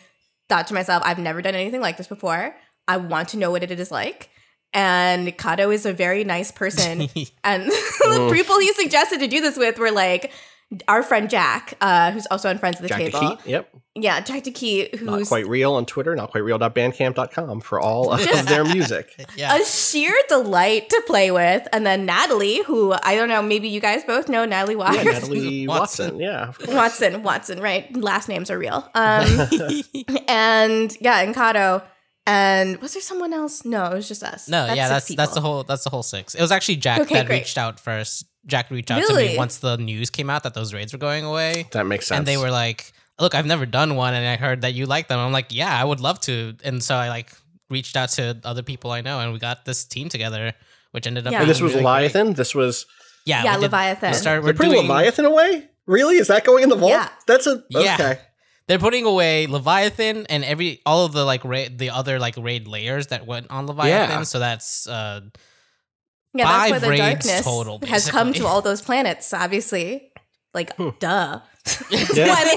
thought to myself, I've never done anything like this before. I want to know what it is like. And Cado is a very nice person. And the people he suggested to do this with were like our friend Jack, who's also on Friends of the Jack Table. DeKeat, yep. Yeah, Jack DeKeat, Not who's Quite Real on Twitter, notquitereal.bandcamp.com for all of their music. Yeah. a sheer delight to play with. And then Natalie, who I don't know, maybe you guys both know Natalie Waters. Yeah, Natalie Watson. Yeah. of course. Watson, right? Last names are real. And Cado. And was there someone else? No, it was just us. No, six that's the people. whole six. It was actually Jack Okay, that great. reached out first. Jack reached out to Really? me once the news came out that those raids were going away. That makes sense. And they were like, look, I've never done one and I heard that you like them. I'm like, yeah, I would love to. And so I like reached out to other people I know and we got this team together, which ended up Yeah. And this being was really Leviathan? great. This was... Yeah, Yeah, we did- Leviathan. we started, They're we're putting doing Leviathan away? Really? Is that going in the vault? Yeah. That's a... Yeah. Okay. They're putting away Leviathan and all of the like the other like raid layers that went on Leviathan. Yeah. So that's Yeah, that's why 5 the raids darkness total, has come to basically. all those planets, obviously. Like, duh. Yeah. Why they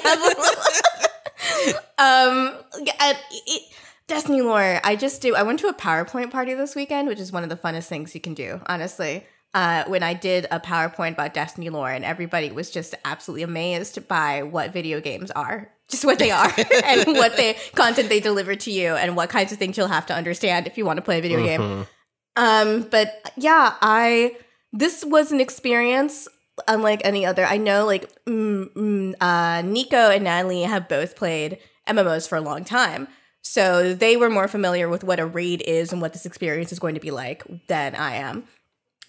have Destiny lore. I went to a PowerPoint party this weekend, which is one of the funnest things you can do, honestly. When I did a PowerPoint about Destiny lore, and everybody was just absolutely amazed by what video games are, just what they are, and what content they deliver to you, and what kinds of things you'll have to understand if you want to play a video game. But yeah, this was an experience unlike any other. I know, like, Nico and Natalie have both played MMOs for a long time. So they were more familiar with what a raid is and what this experience is going to be like than I am.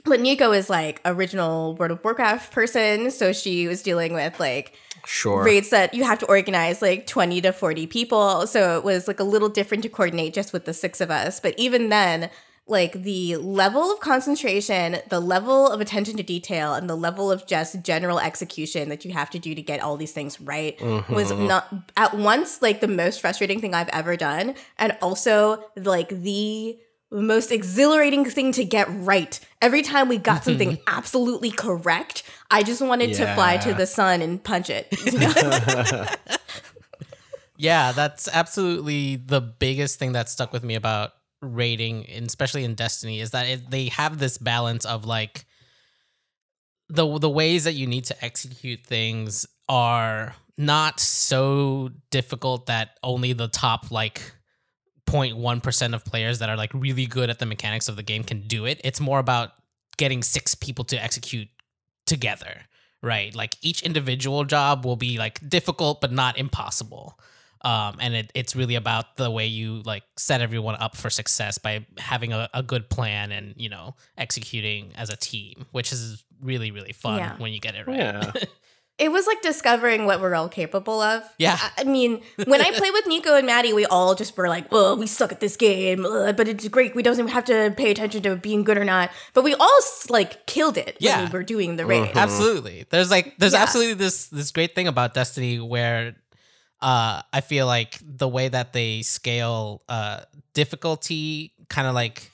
But Nico is like original World of Warcraft person. So she was dealing with like Sure. raids that you have to organize like 20 to 40 people. So it was like a little different to coordinate just with the 6 of us. But even then, like the level of concentration, the level of attention to detail, and the level of just general execution that you have to do to get all these things right was not at once like the most frustrating thing I've ever done, and also like the most exhilarating thing to get right. Every time we got something absolutely correct, I just wanted to fly to the sun and punch it. You know? Yeah, that's absolutely the biggest thing that stuck with me about raiding, especially in Destiny, is that they have this balance of like the ways that you need to execute things are not so difficult that only the top like 0.1% of players that are like really good at the mechanics of the game can do it. It's more about getting 6 people to execute together, right? Like each individual job will be like difficult but not impossible. And it's really about the way you like set everyone up for success by having a good plan and, you know, executing as a team, which is really, really fun when you get it right. Yeah. It was like discovering what we're all capable of. Yeah. I mean, when I play with Nico and Maddie, we all just were like, oh, we suck at this game, but it's great. We don't even have to pay attention to being good or not. But we all like killed it when we were doing the raid. Absolutely. There's absolutely this great thing about Destiny where I feel like the way that they scale difficulty kind of like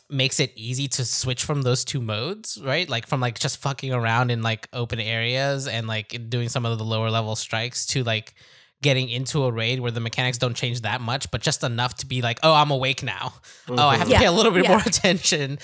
makes it easy to switch from those two modes, right? Like from like just fucking around in like open areas and like doing some of the lower level strikes to like getting into a raid where the mechanics don't change that much, but just enough to be like, oh, I'm awake now. Oh, I have to pay a little bit more attention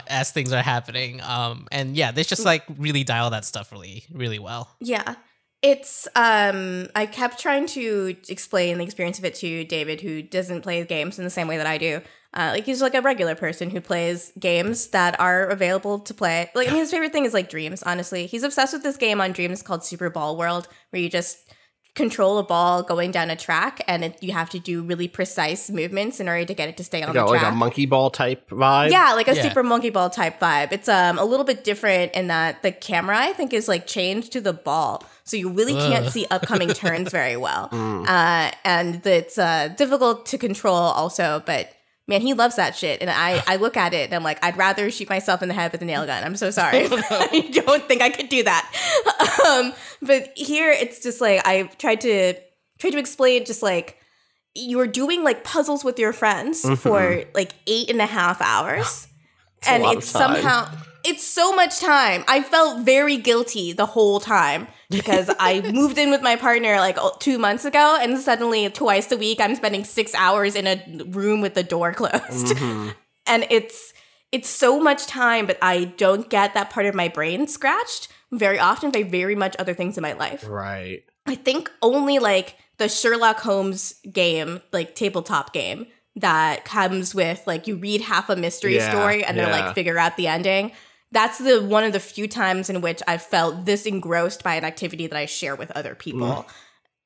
as things are happening. And yeah, they just like really dial that stuff really, really well. Yeah. It's, I kept trying to explain the experience of it to David, who doesn't play games in the same way that I do. Like, he's like a regular person who plays games that are available to play. Like, I mean, his favorite thing is like Dreams, honestly. He's obsessed with this game on Dreams called Super Ball World, where you just control a ball going down a track, and you have to do really precise movements in order to get it to stay on the track. Like a monkey ball type vibe? Yeah, like a super monkey ball type vibe. It's a little bit different in that the camera, I think, is like changed to the ball. So you really can't see upcoming turns very well. And it's difficult to control also, but man, he loves that shit. And I look at it and I'm like, I'd rather shoot myself in the head with a nail gun. I'm so sorry. I don't think I could do that. But here it's just like, I tried to explain just like, you were doing like puzzles with your friends for like 8.5 hours. And it's somehow, it's so much time. I felt very guilty the whole time because I moved in with my partner like 2 months ago, and suddenly twice a week I'm spending 6 hours in a room with the door closed. And it's so much time, but I don't get that part of my brain scratched very often by very much other things in my life. Right. I think only like the Sherlock Holmes game, like tabletop game, that comes with like you read half a mystery story and they're like figure out the ending. That's one of the few times in which I've felt this engrossed by an activity that I share with other people.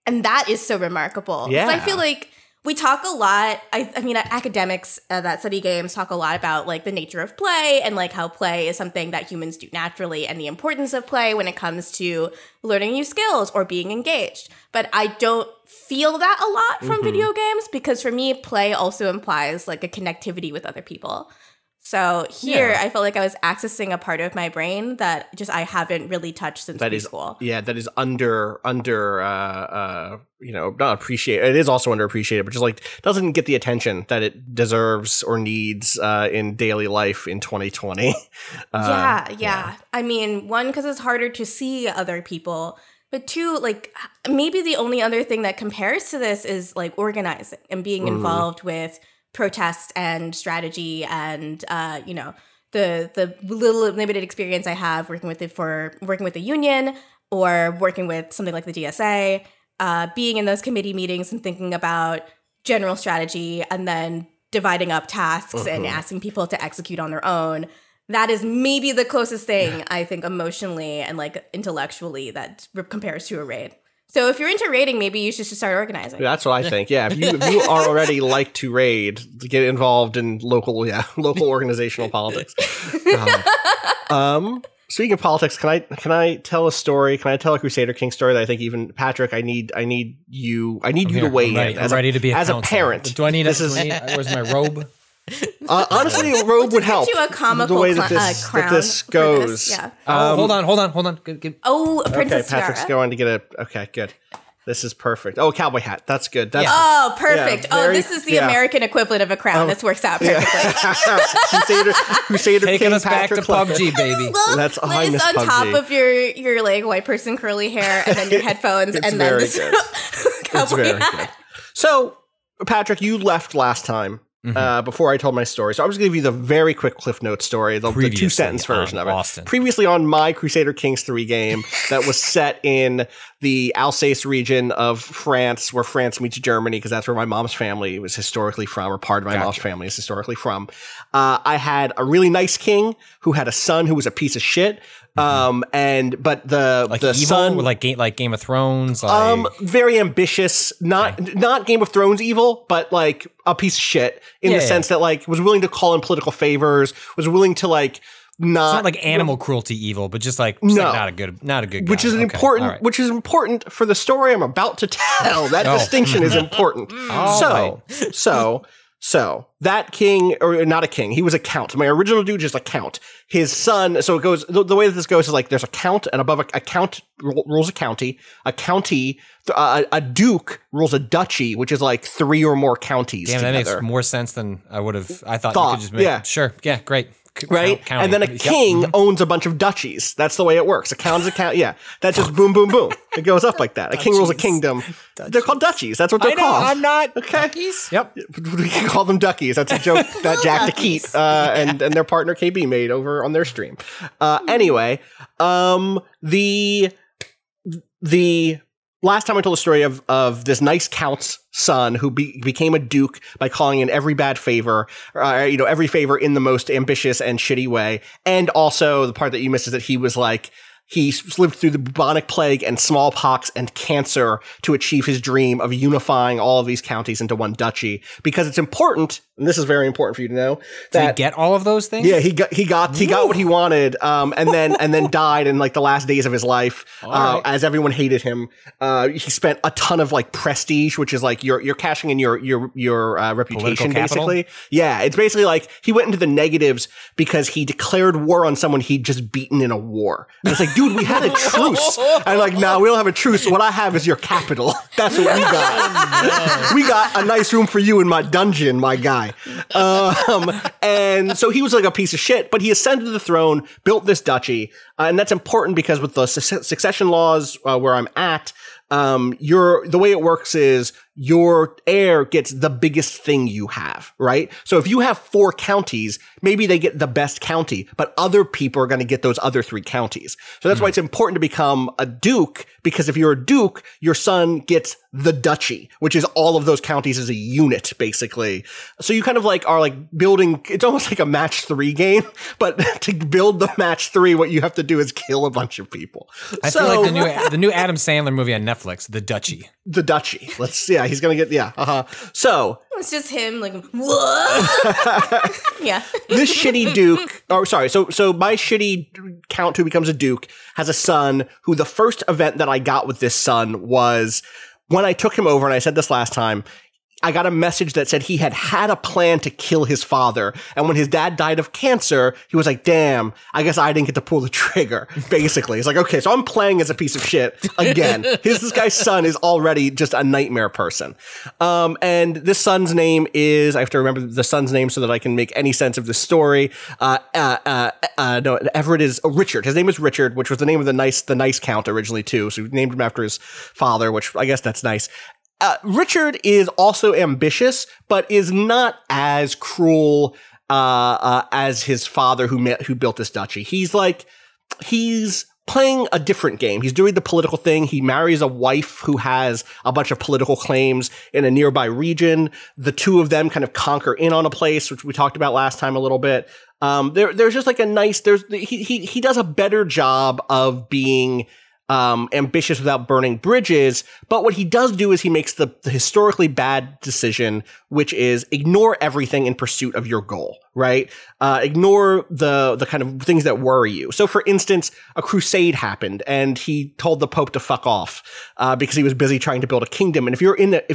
And that is so remarkable. Yeah. I feel like we talk a lot, I mean, academics that study games talk a lot about like the nature of play and like how play is something that humans do naturally and the importance of play when it comes to learning new skills or being engaged. But I don't feel that a lot from video games because for me, play also implies like a connectivity with other people. So here, I felt like I was accessing a part of my brain that just I haven't really touched since preschool. That is under not appreciated. It is also underappreciated, but just like doesn't get the attention that it deserves or needs in daily life in 2020. Yeah. I mean, one, because it's harder to see other people. But two, like maybe the only other thing that compares to this is like organizing and being involved with protest and strategy and the little limited experience I have working with the union or working with something like the DSA, being in those committee meetings and thinking about general strategy and then dividing up tasks and asking people to execute on their own. That is maybe the closest thing I think emotionally and like intellectually that compares to a raid. So if you're into raiding, maybe you should just start organizing. That's what I think. Yeah, if you are already like to raid, get involved in local organizational politics. Speaking of politics, can I tell a story? Can I tell a Crusader King story that I think even Patrick, I need you to weigh in. I'm ready to be as a parent. Do I need where's my robe? Honestly, a robe would help. You a comical the way that this, crown that this for goes. this, yeah. Hold on. Good. Oh, a princess Okay, Patrick's tiara. going to get a. Okay, good. This is perfect. Oh, cowboy hat. That's good. That's Oh, perfect. Yeah, very- this is the yeah. American equivalent of a crown. This works out perfectly. Crusader Taking King us back to Patrick Cleffer. PUBG, baby. Well, That's- oh, I it's miss on PUBG. top of your like white person curly hair and then your headphones It's and then very this good. cowboy very hat. good. So, Patrick, you left last time before I told my story. So I was going to give you the very quick Cliff Notes story, the Previously 2-sentence version on of it. Austin. Previously on my Crusader Kings III game that was set in the Alsace region of France, where France meets Germany, because that's where my mom's family was historically from, or part of my mom's family is historically from. I had a really nice king who had a son who was a piece of shit. But the Evil, son, like Game of Thrones, like very ambitious, not Game of Thrones evil, but like a piece of shit in the sense that like was willing to call in political favors, was willing to like it's not like animal cruelty evil, but just like not a good guy. which is which is important for the story I'm about to tell. That distinction is important. So that king, or not a king, he was a count. My original dude is a count. His son, so it goes, the way that this goes is like there's a count, and above a count rules a county, a duke rules a duchy, which is like 3 or more counties together. That makes more sense than I would have. I thought you could just make sure. Yeah, great. Right? And then a king owns a bunch of duchies. That's the way it works. A count is a count. Yeah. That's just boom, boom, boom. It goes up like that. A king rules a kingdom. They're called duchies. That's what they're called. I'm not. Okay. Duckies? Yep. We can call them duckies. That's a joke that Jack DeKeat and their partner KB made over on their stream. Anyway, the last time I told the story of this nice count's son who became a duke by calling in every bad favor, every favor in the most ambitious and shitty way. And also the part that you missed is that he was like, he lived through the bubonic plague and smallpox and cancer to achieve his dream of unifying all of these counties into one duchy. Because it's important, and this is very important for you to know, that did he get all of those things? Yeah, he got what he wanted, and then died in like the last days of his life, as everyone hated him. He spent a ton of like prestige, which is like you're cashing in your reputation, basically. Yeah, it's basically like he went into the negatives because he declared war on someone he'd just beaten in a war. And it's like, dude, we had a truce. And like, no, we don't have a truce. What I have is your capital. That's what we got. We got a nice room for you in my dungeon, my guy. And so he was like a piece of shit, but he ascended to the throne, built this duchy. And that's important because with the succession laws where I'm at, the way it works is your heir gets the biggest thing you have, right? So if you have 4 counties, maybe they get the best county, but other people are going to get those other 3 counties. So that's why it's important to become a duke, because if you're a duke, your son gets the duchy, which is all of those counties as a unit, basically. So you kind of like are like building, it's almost like a match 3 game, but to build the match 3, what you have to do is kill a bunch of people. I feel like the new Adam Sandler movie on Netflix, The Duchy. The duchy. He's going to get, So. It's just him like, what? Yeah. This shitty duke, so my shitty count who becomes a duke has a son who the first event that I got with this son was when I took him over, and I said this last time, I got a message that said he had a plan to kill his father. And when his dad died of cancer, he was like, damn, I guess I didn't get to pull the trigger, basically. He's like, okay, so I'm playing as a piece of shit again. This guy's son is already just a nightmare person. And this son's name is, I have to remember the son's name so that I can make any sense of the story. Everett is Richard. His name is Richard, which was the name of the nice count originally too. So we named him after his father, which I guess that's nice. Richard is also ambitious, but is not as cruel as his father who built this duchy. He's playing a different game. He's doing the political thing. He marries a wife who has a bunch of political claims in a nearby region. The two of them kind of conquer in on a place, which we talked about last time a little bit. There's just like a nice, he does a better job of being ambitious without burning bridges. But what he does do is he makes the historically bad decision, which is ignore everything in pursuit of your goal, right? Ignore the kind of things that worry you. So, for instance, a crusade happened, and he told the Pope to fuck off because he was busy trying to build a kingdom. And if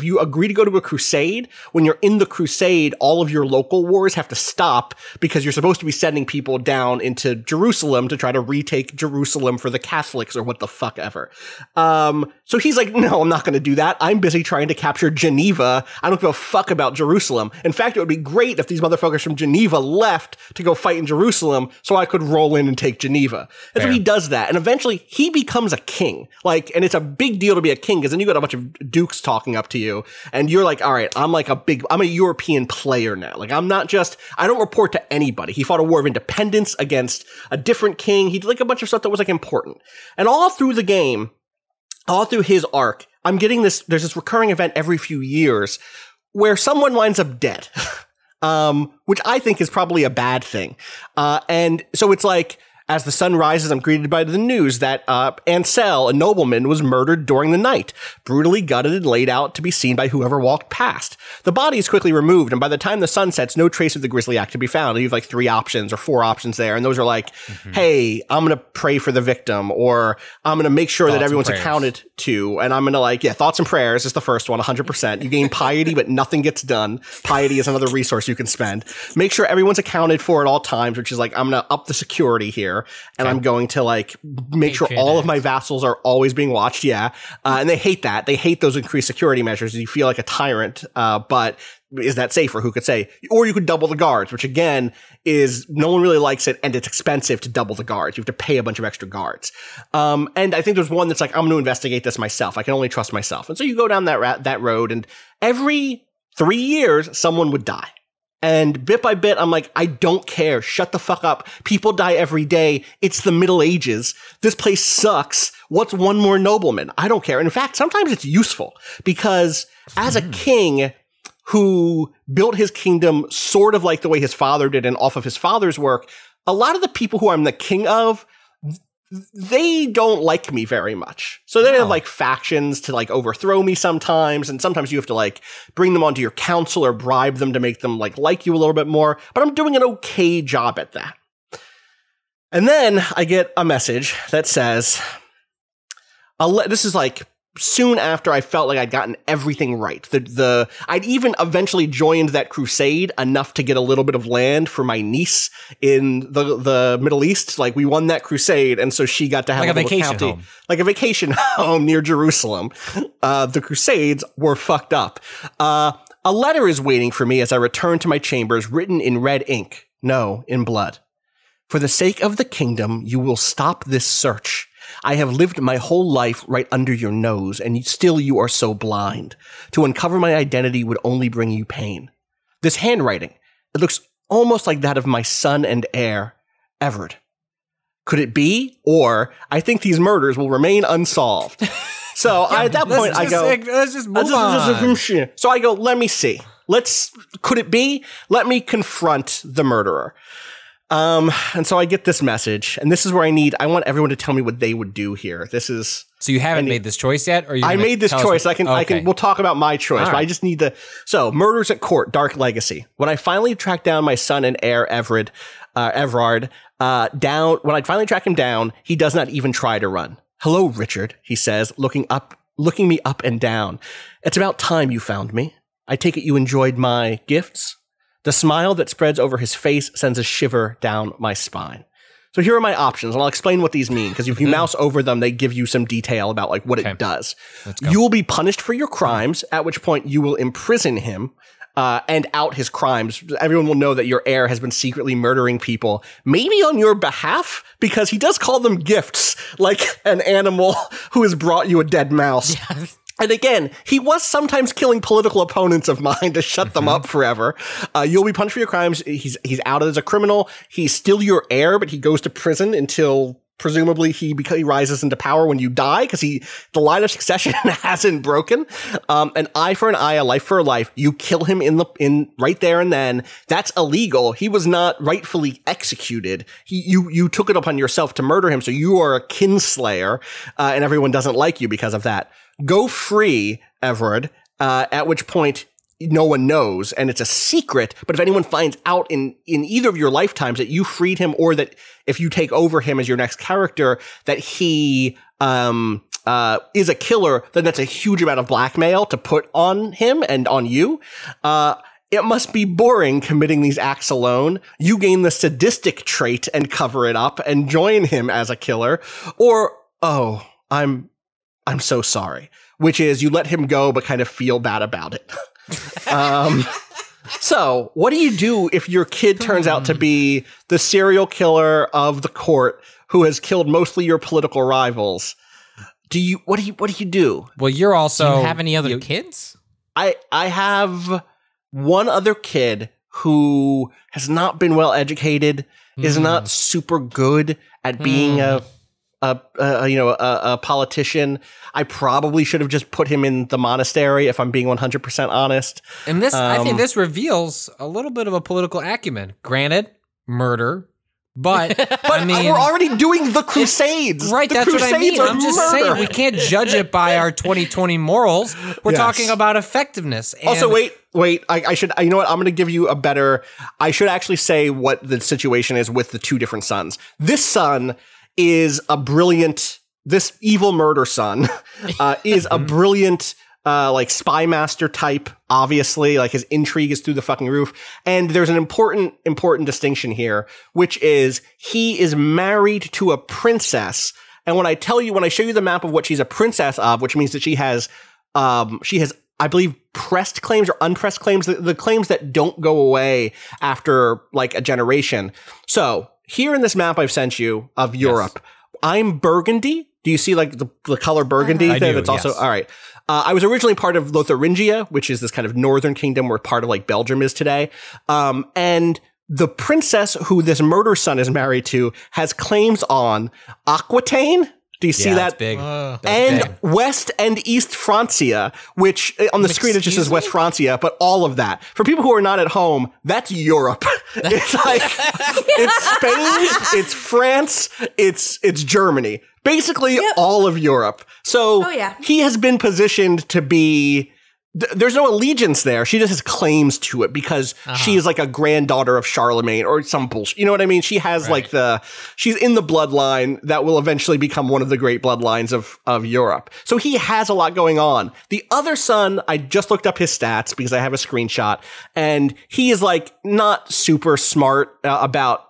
you agree to go to a crusade, when you're in the crusade, all of your local wars have to stop because you're supposed to be sending people down into Jerusalem to try to retake Jerusalem for the Catholics or what the fuck ever. So he's like, no, I'm not going to do that. I'm busy trying to capture Geneva. I don't give a fuck about Jerusalem. In fact, it would be great if these motherfuckers from Geneva left to go fight in Jerusalem so I could roll in and take Geneva. And so he does that. And eventually he becomes a king. And it's a big deal to be a king because then you got a bunch of dukes talking up to you and you're like, all right, I'm a European player now. I don't report to anybody. He fought a war of independence against a different king. He did a bunch of stuff that was important. And all through the game, all through his arc, I'm getting there's this recurring event every few years where someone winds up dead. Which I think is probably a bad thing. And so it's like, as the sun rises, I'm greeted by the news that Ansel, a nobleman, was murdered during the night, brutally gutted and laid out to be seen by whoever walked past. The body is quickly removed, and by the time the sun sets, no trace of the grisly act can be found. You have 3 options or 4 options there, and those are hey, I'm going to pray for the victim, or I'm going to make sure that everyone's accounted to, and I'm going to thoughts and prayers is the first one, 100%. You gain piety, but nothing gets done. Piety is another resource you can spend. Make sure everyone's accounted for at all times, which is I'm going to up the security here. And I'm going to make sure all of my vassals are always being watched. Yeah. And they hate that. They hate those increased security measures. You feel like a tyrant. But is that safer? Who could say? Or you could double the guards, which again is no one really likes it. And it's expensive to double the guards. You have to pay a bunch of extra guards. And I think there's one that's I'm going to investigate this myself. I can only trust myself. And so you go down that road, and every 3 years, someone would die. And bit by bit, I'm like, I don't care. Shut the fuck up. People die every day. It's the Middle Ages. This place sucks. What's one more nobleman? I don't care. And in fact, sometimes it's useful because as a king who built his kingdom sort of like the way his father did and off of his father's work, a lot of the people who I'm the king of, they don't like me very much. So they have factions to overthrow me sometimes. And sometimes you have to bring them onto your council or bribe them to make them like you a little bit more. But I'm doing an okay job at that. And then I get a message that says, this is soon after I felt like I'd gotten everything right. I'd even eventually joined that crusade enough to get a little bit of land for my niece in the Middle East. We won that crusade, and so she got to have a vacation home. Like a vacation home near Jerusalem. The Crusades were fucked up. A letter is waiting for me as I return to my chambers, written in red ink. No, in blood. For the sake of the kingdom, you will stop this search. I have lived my whole life right under your nose, and still you are so blind. To uncover my identity would only bring you pain. This handwriting, it looks almost like that of my son and heir, Everard. Could it be? Or, I think these murders will remain unsolved. So at that point, I go, let's just move on. So I go, let me see. Could it be? Let me confront the murderer. And so I get this message, and this is where I want everyone to tell me what they would do here. So you haven't made this choice yet? Or I made this choice. We'll talk about my choice, but I just need Murders at Court, Dark Legacy. When I finally track down my son and heir, Everard, when I finally track him down, he does not even try to run. Hello, Richard, he says, looking me up and down. It's about time you found me. I take it you enjoyed my gifts? The smile that spreads over his face sends a shiver down my spine. So here are my options, and I'll explain what these mean, because if you mouse over them, they give you some detail about what it does. You will be punished for your crimes, at which point you will imprison him and out his crimes. Everyone will know that your heir has been secretly murdering people, maybe on your behalf, because he does call them gifts, like an animal who has brought you a dead mouse. Yes. And again, he was sometimes killing political opponents of mine to shut them up forever. You'll be punished for your crimes. He's outed as a criminal. He's still your heir, but he goes to prison until presumably he rises into power when you die, because the line of succession hasn't broken. An eye for an eye, a life for a life. You kill him in right there and then. That's illegal. He was not rightfully executed. You took it upon yourself to murder him, so you are a kinslayer, and everyone doesn't like you because of that. Go free, Everard, at which point no one knows and it's a secret, but if anyone finds out in either of your lifetimes that you freed him, or that if you take over him as your next character, that he is a killer, then that's a huge amount of blackmail to put on him and on you. It must be boring committing these acts alone. You gain the sadistic trait and cover it up and join him as a killer. Or, oh, I'm so sorry, which is you let him go but kind of feel bad about it. So what do you do if your kid turns out to be the serial killer of the court who has killed mostly your political rivals? What do you do? Well, you're also... Do you have any other kids? I have one other kid who has not been well educated, is not super good at being a politician. I probably should have just put him in the monastery, if I'm being 100% honest. And this, I think this reveals a little bit of a political acumen. Granted, murder, but I mean, we're already doing the Crusades. Right, that's what I mean. I'm just saying we can't judge it by our 2020 morals. We're talking about effectiveness. And also, wait. I should. You know what? I'm going to give you a better. I should actually say what the situation is with the two different sons. This son is a brilliant. This evil murder son is a brilliant. Like spy master type, obviously, like his intrigue is through the fucking roof. And there's an important distinction here, which is he is married to a princess. And when I show you the map of what she's a princess of, which means that she has, I believe, pressed claims or unpressed claims, the claims that don't go away after like a generation. So here in this map I've sent you of Europe, I'm Burgundy. Do you see like the color burgundy there? That's also all right. I was originally part of Lotharingia, which is this kind of northern kingdom where part of like Belgium is today. And the princess who this murder son is married to has claims on Aquitaine. Do you see that? Big. And big. West and East Francia, which on the screen it just says West Francia, but all of that. For people who are not at home, that's Europe. It's like, it's Spain, it's France, it's Germany. Basically all of Europe. So he has been positioned to be... There's no allegiance there. She just has claims to it because she is like a granddaughter of Charlemagne or some bullshit. You know what I mean? She has like she's in the bloodline that will eventually become one of the great bloodlines of Europe. So he has a lot going on. The other son, I just looked up his stats because I have a screenshot, and he is like not super smart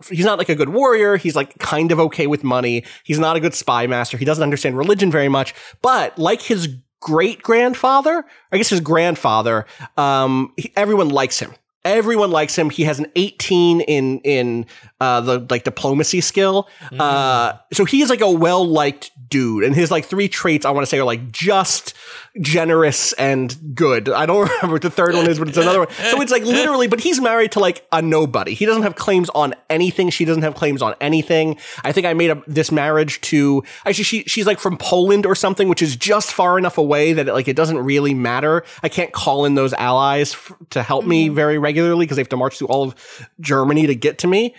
he's not like a good warrior. He's like kind of okay with money. He's not a good spy master. He doesn't understand religion very much, but like his great-grandfather, I guess his grandfather, everyone likes him. Everyone likes him. He has an 18 in the like diplomacy skill. So he is like a well-liked dude. And his like three traits I want to say are like just, generous, and good. I don't remember what the third one is, but it's another one. So it's like literally, but he's married to like a nobody. He doesn't have claims on anything. She doesn't have claims on anything. I think I made this marriage to, actually she's like from Poland or something, which is just far enough away that it doesn't really matter. I can't call in those allies to help me very regularly because they have to march through all of Germany to get to me.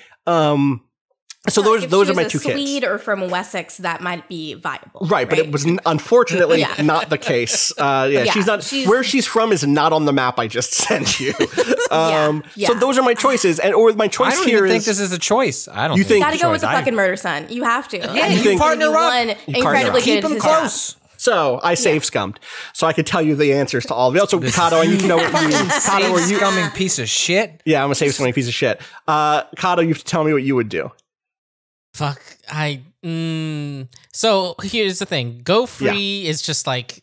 So those are my two kids. Swede or from Wessex, that might be viable. Right, but it was unfortunately not the case. She's not. Where she's from is not on the map I just sent you. So those are my choices, or my choice I don't here even is. think this is a choice. I don't. You think you gotta go with the fucking murder son. You have to. Yeah, you partner up. Incredibly Keep good him close. So I save scummed, so I could tell you the answers to all of it. So Cado, I need to know what you. Cado, are you scumming piece of shit? Yeah, I'm a save scumming piece of shit. Cado, you have to tell me what you would do. Fuck, So here's the thing. Go free is just like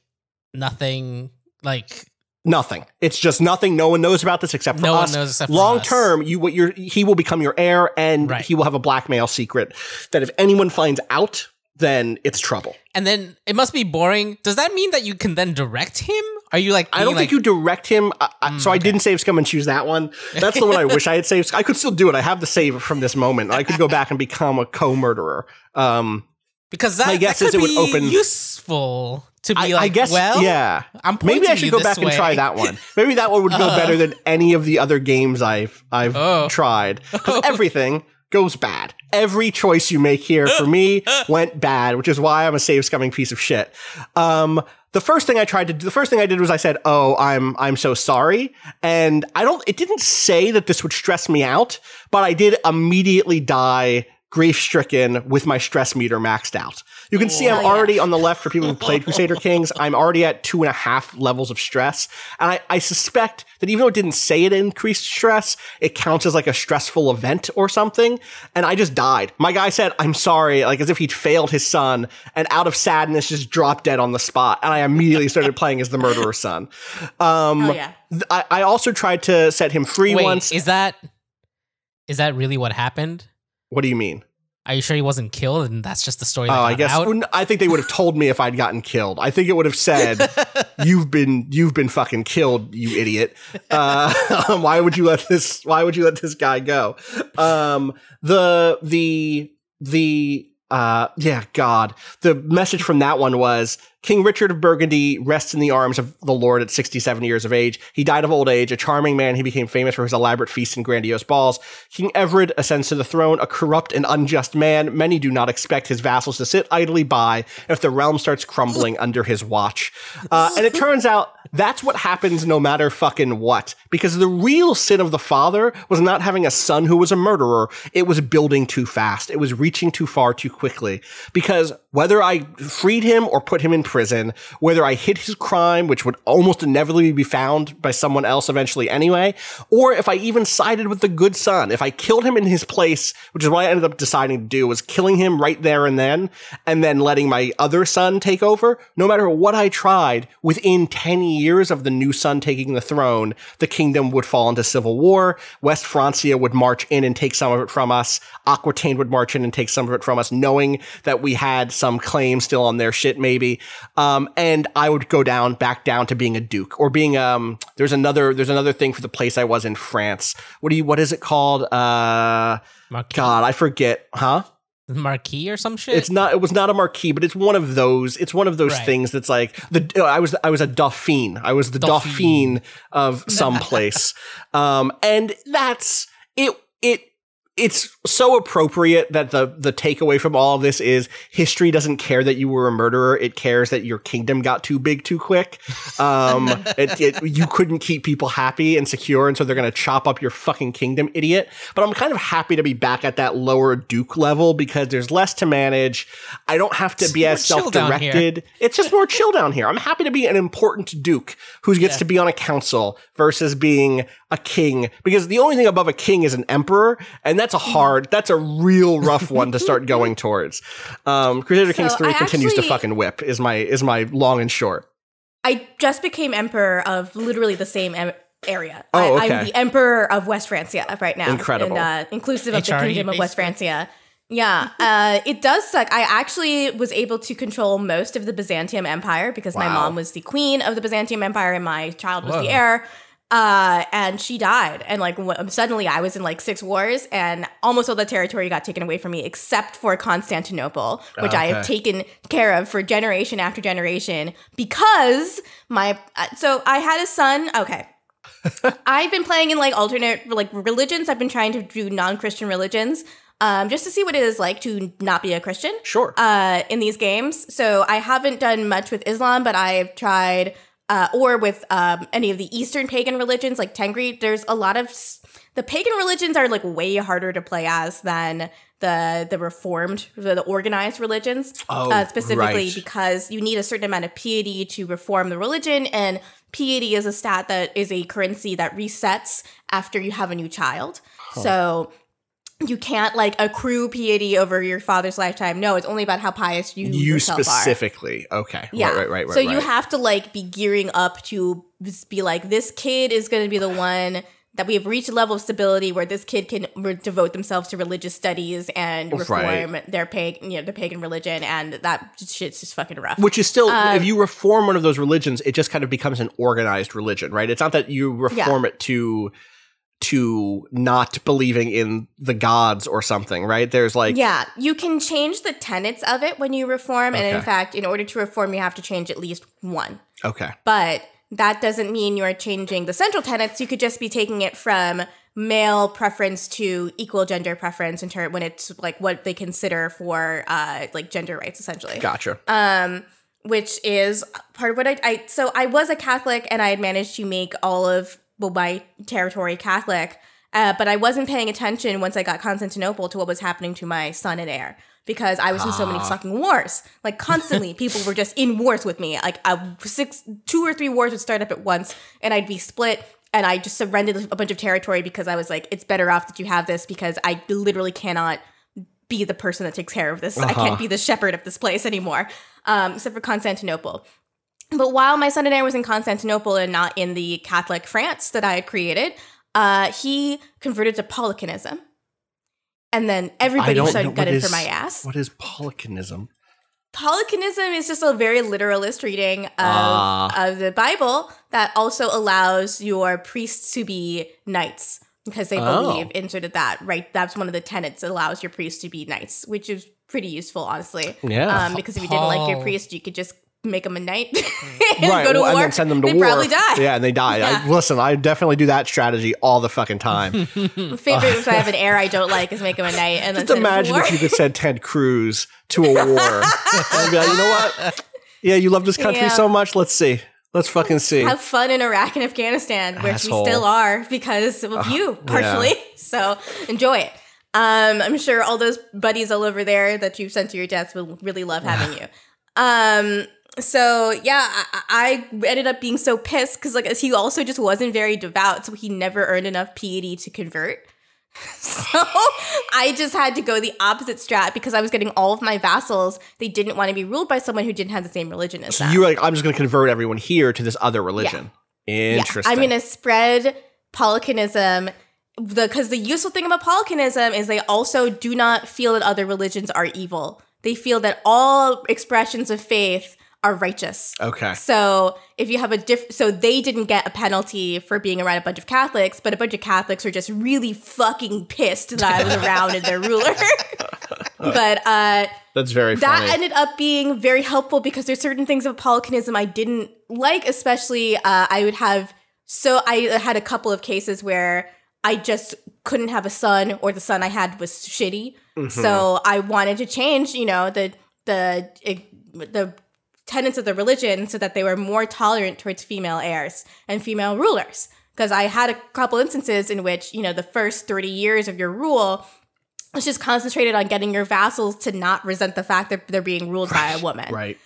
nothing, like nothing. It's just nothing. No one knows about this except for us. No one knows except for Long us. term, he will become your heir, and he will have a blackmail secret that if anyone finds out, then it's trouble. And then it must be boring. Does that mean that you can then direct him? Are you like? I don't think you direct him. So I didn't save scum and choose that one. That's the one I wish I had saved. I could still do it. I have the save from this moment. I could go back and become a co-murderer. Because that, my guess that is could it would be open useful to be I guess, yeah. I'm maybe I should go back and try that one. Maybe that one would go better than any of the other games I've tried. Because everything goes bad. Every choice you make here for me went bad, which is why I'm a save scumming piece of shit. the first thing I did was I said, "Oh, I'm so sorry." And it didn't say that this would stress me out, but I did immediately die grief-stricken with my stress meter maxed out. You can see I'm already on the left for people who played Crusader Kings. I'm already at 2.5 levels of stress. And I suspect that even though it didn't say it increased stress, it counts as like a stressful event or something. And I just died. My guy said, "I'm sorry," like as if he'd failed his son, and out of sadness just dropped dead on the spot. And I immediately started playing as the murderous son. I also tried to set him free once. Is that really what happened? What do you mean? Are you sure he wasn't killed and that's just the story that I guess out? I think they would have told me if I'd gotten killed. I think it would have said, you've been fucking killed, you idiot. Why would you let this guy go? The message from that one was, King Richard of Burgundy rests in the arms of the Lord at 67 years of age. He died of old age. A charming man, he became famous for his elaborate feasts and grandiose balls. King Everard ascends to the throne, a corrupt and unjust man. Many do not expect his vassals to sit idly by if the realm starts crumbling under his watch. And it turns out that's what happens no matter fucking what. Because the real sin of the father was not having a son who was a murderer. It was building too fast. It was reaching too far too quickly. Because whether I freed him or put him in prison, whether I hid his crime, which would almost inevitably be found by someone else eventually anyway, or if I even sided with the good son, if I killed him in his place, which is what I ended up deciding to do, was killing him right there and then letting my other son take over, no matter what I tried, within 10 years of the new son taking the throne, the kingdom would fall into civil war. West Francia would march in and take some of it from us. Aquitaine would march in and take some of it from us, knowing that we had some claim still on their shit, maybe. And I would go back down to being a duke, or being, there's another thing for the place I was in France. What is it called? Marquis? God, I forget. Huh? Marquis or some shit? It was not a marquis, but it's one of those right. things that's like I was a dauphin. I was the dauphin of some place. And that's it. It's so appropriate that the takeaway from all of this is history doesn't care that you were a murderer. It cares that your kingdom got too big too quick. You couldn't keep people happy and secure, and so they're going to chop up your fucking kingdom, idiot. But I'm kind of happy to be back at that lower duke level because there's less to manage. I don't have to be as self-directed. It's just more chill down here. I'm happy to be an important duke who gets to be on a council versus being a king, because the only thing above a king is an emperor, and that's a real rough one to start going towards. Crusader Kings III continues to fucking whip is my long and short. I just became emperor of literally the same area. Oh, okay. I'm the emperor of West Francia right now. Incredible. And, inclusive of the kingdom of West Francia. Yeah, it does suck. I actually was able to control most of the Byzantium Empire because my mom was the queen of the Byzantium Empire and my child was the heir. And she died. And like suddenly I was in like 6 wars and almost all the territory got taken away from me except for Constantinople, which I have taken care of for generation after generation because so I had a son. Okay. I've been playing in like alternate like religions. I've been trying to do non-Christian religions. Just to see what it is like to not be a Christian. Sure. In these games. So I haven't done much with Islam, but I've tried or with any of the Eastern pagan religions like Tengri. There's a lot of the pagan religions are like way harder to play as than the reformed, the organized religions. Specifically because you need a certain amount of piety to reform the religion, and piety is a stat that is a currency that resets after you have a new child. So you can't like accrue piety over your father's lifetime. No, it's only about how pious you yourself specifically are. Okay. Yeah. Right. So you have to like be gearing up to be like, this kid is going to be the one that we have reached a level of stability where this kid can devote themselves to religious studies and reform their pagan religion, and that shit's just fucking rough. Which is still, if you reform one of those religions, it just kind of becomes an organized religion, right? It's not that you reform it to not believing in the gods or something, right? There's like... Yeah, you can change the tenets of it when you reform, and in fact, in order to reform, you have to change at least one. Okay. But that doesn't mean you're changing the central tenets. You could just be taking it from male preference to equal gender preference in when it's like what they consider for like gender rights, essentially. Gotcha. which is part of what so I was a Catholic and I had managed to make all of my territory Catholic, but I wasn't paying attention once I got Constantinople to what was happening to my son and heir, because I was in so many fucking wars. Like, constantly, people were just in wars with me. Like, 2 or 3 wars would start up at once, and I'd be split, and I just surrendered a bunch of territory because I was like, it's better off that you have this, because I literally cannot be the person that takes care of this. I can't be the shepherd of this place anymore, except for Constantinople. But while my son and heir was in Constantinople and not in the Catholic France that I had created, he converted to Polygamism. And then everybody started gutted for my ass. What is Polygamism? Polygamism is just a very literalist reading of the Bible that also allows your priests to be knights, because they believe in sort of that, right? That's one of the tenets that allows your priests to be knights, which is pretty useful, honestly. Yeah. Because if you didn't like your priest, you could just make them a knight and right, go to war. And then send them to war. They probably die. Yeah, and they die. Yeah. Listen, I definitely do that strategy all the fucking time. Favorite, if I have an heir I don't like, is make him a knight and then just imagine if you could send Ted Cruz to a war. And be like, you know what? Yeah, you love this country so much. Let's see. Let's fucking see. Have fun in Iraq and Afghanistan, which we still are because of you, partially. Yeah. So enjoy it. I'm sure all those buddies all over there that you've sent to your deaths will really love having you. So yeah, I ended up being so pissed because like he also just wasn't very devout, so he never earned enough piety to convert. So I just had to go the opposite strat because I was getting all of my vassals. They didn't want to be ruled by someone who didn't have the same religion as them. You were like, I'm just going to convert everyone here to this other religion. Yeah. Interesting. Yeah. I'm going to spread Polygamism. Because the useful thing about Polygamism is they also do not feel that other religions are evil. They feel that all expressions of faith are righteous. Okay. So if you have so they didn't get a penalty for being around a bunch of Catholics, but a bunch of Catholics were just really fucking pissed that I was around and their ruler. But that's very funny. That ended up being very helpful because there's certain things of Polygamism I didn't like, especially I had a couple of cases where I just couldn't have a son, or the son I had was shitty. Mm-hmm. So I wanted to change, the tenets of the religion so that they were more tolerant towards female heirs and female rulers. Because I had a couple instances in which, the first 30 years of your rule was just concentrated on getting your vassals to not resent the fact that they're being ruled by a woman. Right.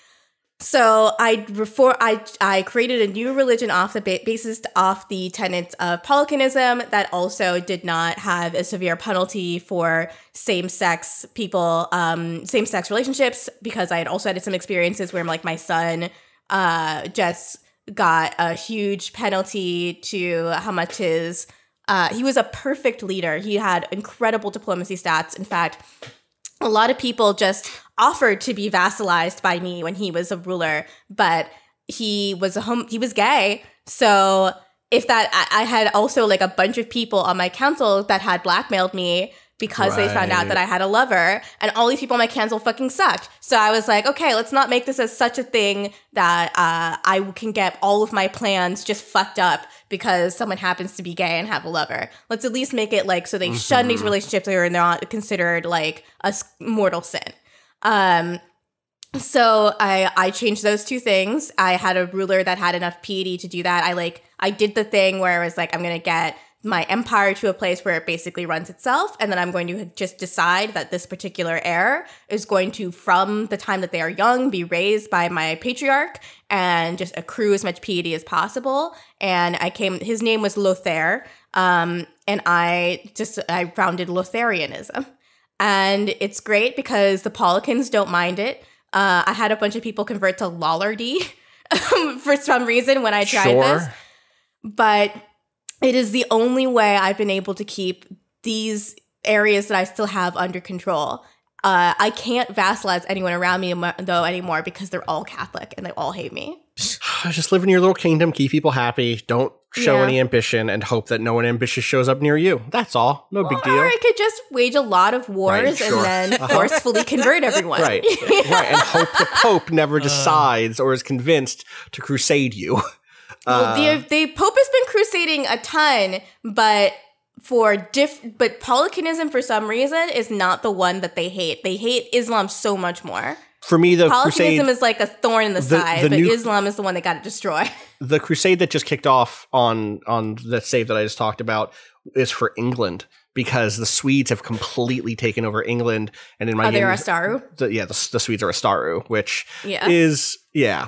So I created a new religion off the basis off the tenets of Polygamism that also did not have a severe penalty for same-sex people, same-sex relationships, because I had also had some experiences where like my son just got a huge penalty to how much he was a perfect leader. He had incredible diplomacy stats. In fact, a lot of people just offered to be vassalized by me when he was a ruler, but he was gay. So I had also like a bunch of people on my council that had blackmailed me because they found out that I had a lover, and all these people on my council fucking sucked. So I was like, okay, let's not make this as such a thing that I can get all of my plans just fucked up because someone happens to be gay and have a lover. Let's at least make it like so they shun these relationships that are not considered like a mortal sin. So I changed those two things. I had a ruler that had enough piety to do that. I did the thing where I was like, I'm going to get my empire to a place where it basically runs itself. And then I'm going to just decide that this particular heir is going to, from the time that they are young, be raised by my patriarch and just accrue as much piety as possible. And his name was Lothair. And I founded Lotharianism. And it's great because the Polykins don't mind it. I had a bunch of people convert to Lollardy for some reason when I tried this. But it is the only way I've been able to keep these areas that I still have under control. I can't vassalize anyone around me though anymore because they're all Catholic and they all hate me. Just live in your little kingdom, keep people happy, don't show any ambition, and hope that no one ambitious shows up near you. That's all. No big deal. Or I could just wage a lot of wars and then forcefully convert everyone. Right. Right. And hope the Pope never decides or is convinced to crusade you. Well, the Pope has been crusading a ton, but but Polygamism for some reason is not the one that they hate. They hate Islam so much more. for me, the Polygamism crusade is like a thorn in the side, but Islam is the one that got to destroy. The crusade that just kicked off on the save that I just talked about is for England, because the Swedes have completely taken over England, and in my they're game, Astaru? The Swedes are Astaru, which Yeah. is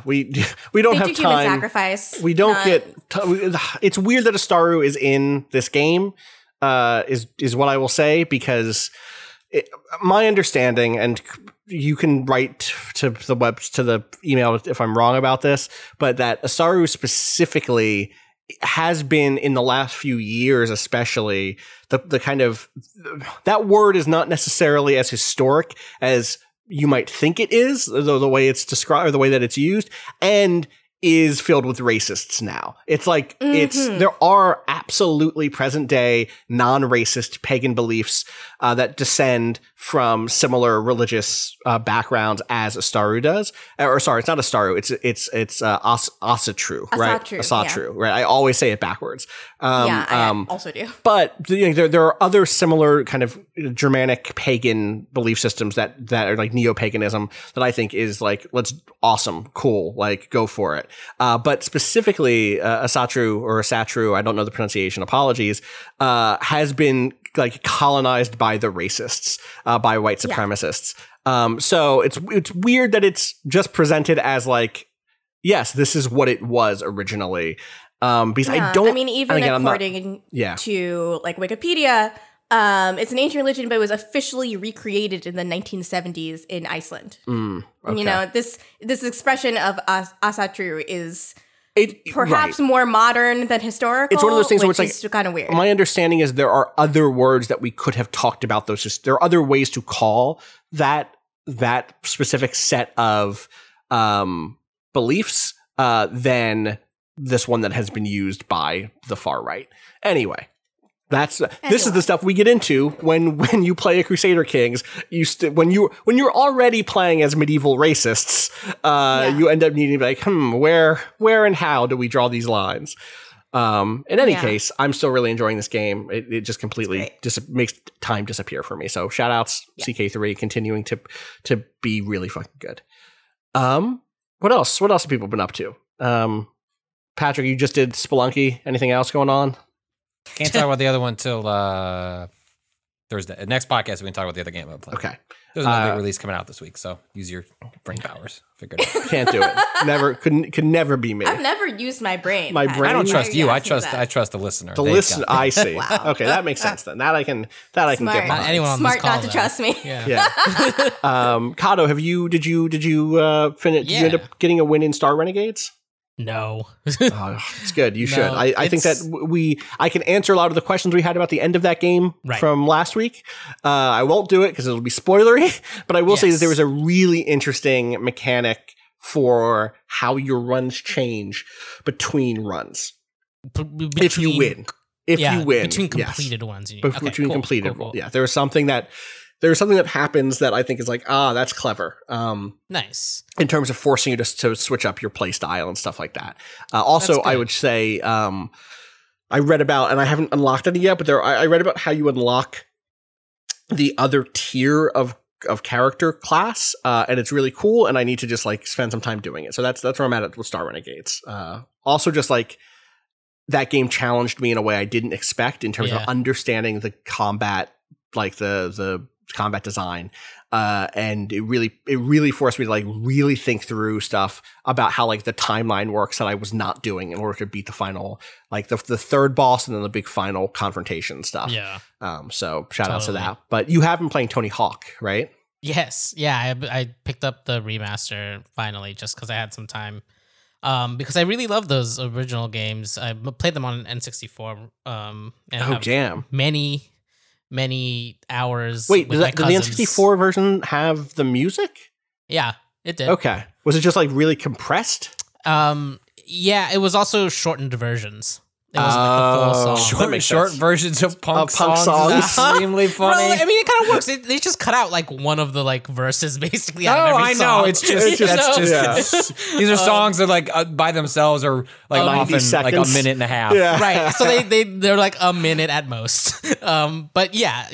we don't They have do time. human sacrifice. We don't it's weird that Astaru is in this game, is what I will say, because my understanding, and you can write to the email if I'm wrong about this, but that Astaru specifically has been in the last few years, especially the kind of, that word is not necessarily as historic as you might think it is, the way it's described, or the way that it's used, and is filled with racists now. It's like, there are absolutely present day non-racist pagan beliefs that descend from similar religious backgrounds as Astaru does. Or sorry, it's not Astaru. It's Asatru, right? Asatru, right? I always say it backwards. I also do. But there are other similar kind of Germanic pagan belief systems that are like neo-paganism that I think is like, awesome, cool, like go for it. But specifically, Asatru, I don't know the pronunciation, apologies, has been like colonized by the racists, by white supremacists. So it's weird that it's just presented as like, yes, this is what it was originally. Because even according to like Wikipedia, it's an ancient religion, but it was officially recreated in the 1970s in Iceland. Okay. This expression of Asatru is perhaps more modern than historical. It's one of those things where it's like kind of weird. My understanding is there are other words that we could have talked about those. There are other ways to call that specific set of beliefs than this one that has been used by the far right. Anyway. This is the stuff we get into when you play a Crusader Kings. When you're already playing as medieval racists, you end up needing to be like, where and how do we draw these lines? In any case, I'm still really enjoying this game. It just completely makes time disappear for me. So shout outs CK3 continuing to be really fucking good. What else? What else have people been up to? Patrick, you just did Spelunky. Anything else going on? Can't talk about the other one till Thursday. Next podcast, we can talk about the other game I'm playing. Okay. There's another big release coming out this week, so use your brain powers. Figure it out. Can't do it. Never could never be me. I've never used my brain. My brain. I don't trust you. I trust the listener. The listener. I see. Wow. Okay, that makes sense then. That I can get behind. Not anyone on Smart this call, not to trust me. Yeah. Cado, did you finish? Did you end up getting a win in Star Renegades? No. It's good. You should. I think that I can answer a lot of the questions we had about the end of that game from last week. I won't do it because it'll be spoilery, but I will say that there was a really interesting mechanic for how your runs change between runs. If you win. Between completed ones. Between completed ones. Yeah. There's something that happens that I think is like, that's clever. Nice. In terms of forcing you to switch up your play style and stuff like that. Also, I would say, I read about, and I haven't unlocked any yet, but I read about how you unlock the other tier of character class, and it's really cool, and I need to just like spend some time doing it. So that's where I'm at with Star Renegades. Also, just like that game challenged me in a way I didn't expect in terms of understanding the combat, like the combat design, and it really forced me to like really think through stuff about how like the timeline works that I was not doing in order to beat the final, like the third boss and then the big final confrontation stuff. Yeah. So shout outs to that. But you have been playing Tony Hawk, right? Yes. Yeah. I picked up the remaster finally just because I had some time. Because I really love those original games. I played them on N64. And many hours. Wait, with did the N64 version have the music? Yeah, it did. Okay. Was it just like really compressed? Yeah, it was also shortened versions. It wasn't like the full song. Short versions of punk songs. songs. Is extremely funny. Well, I mean, it kind of works. They just cut out like one of the like verses basically out of Oh, every I song. know. It's just these are songs that like by themselves are like often like a minute and a half. Yeah. Right. So they're like a minute at most. But yeah.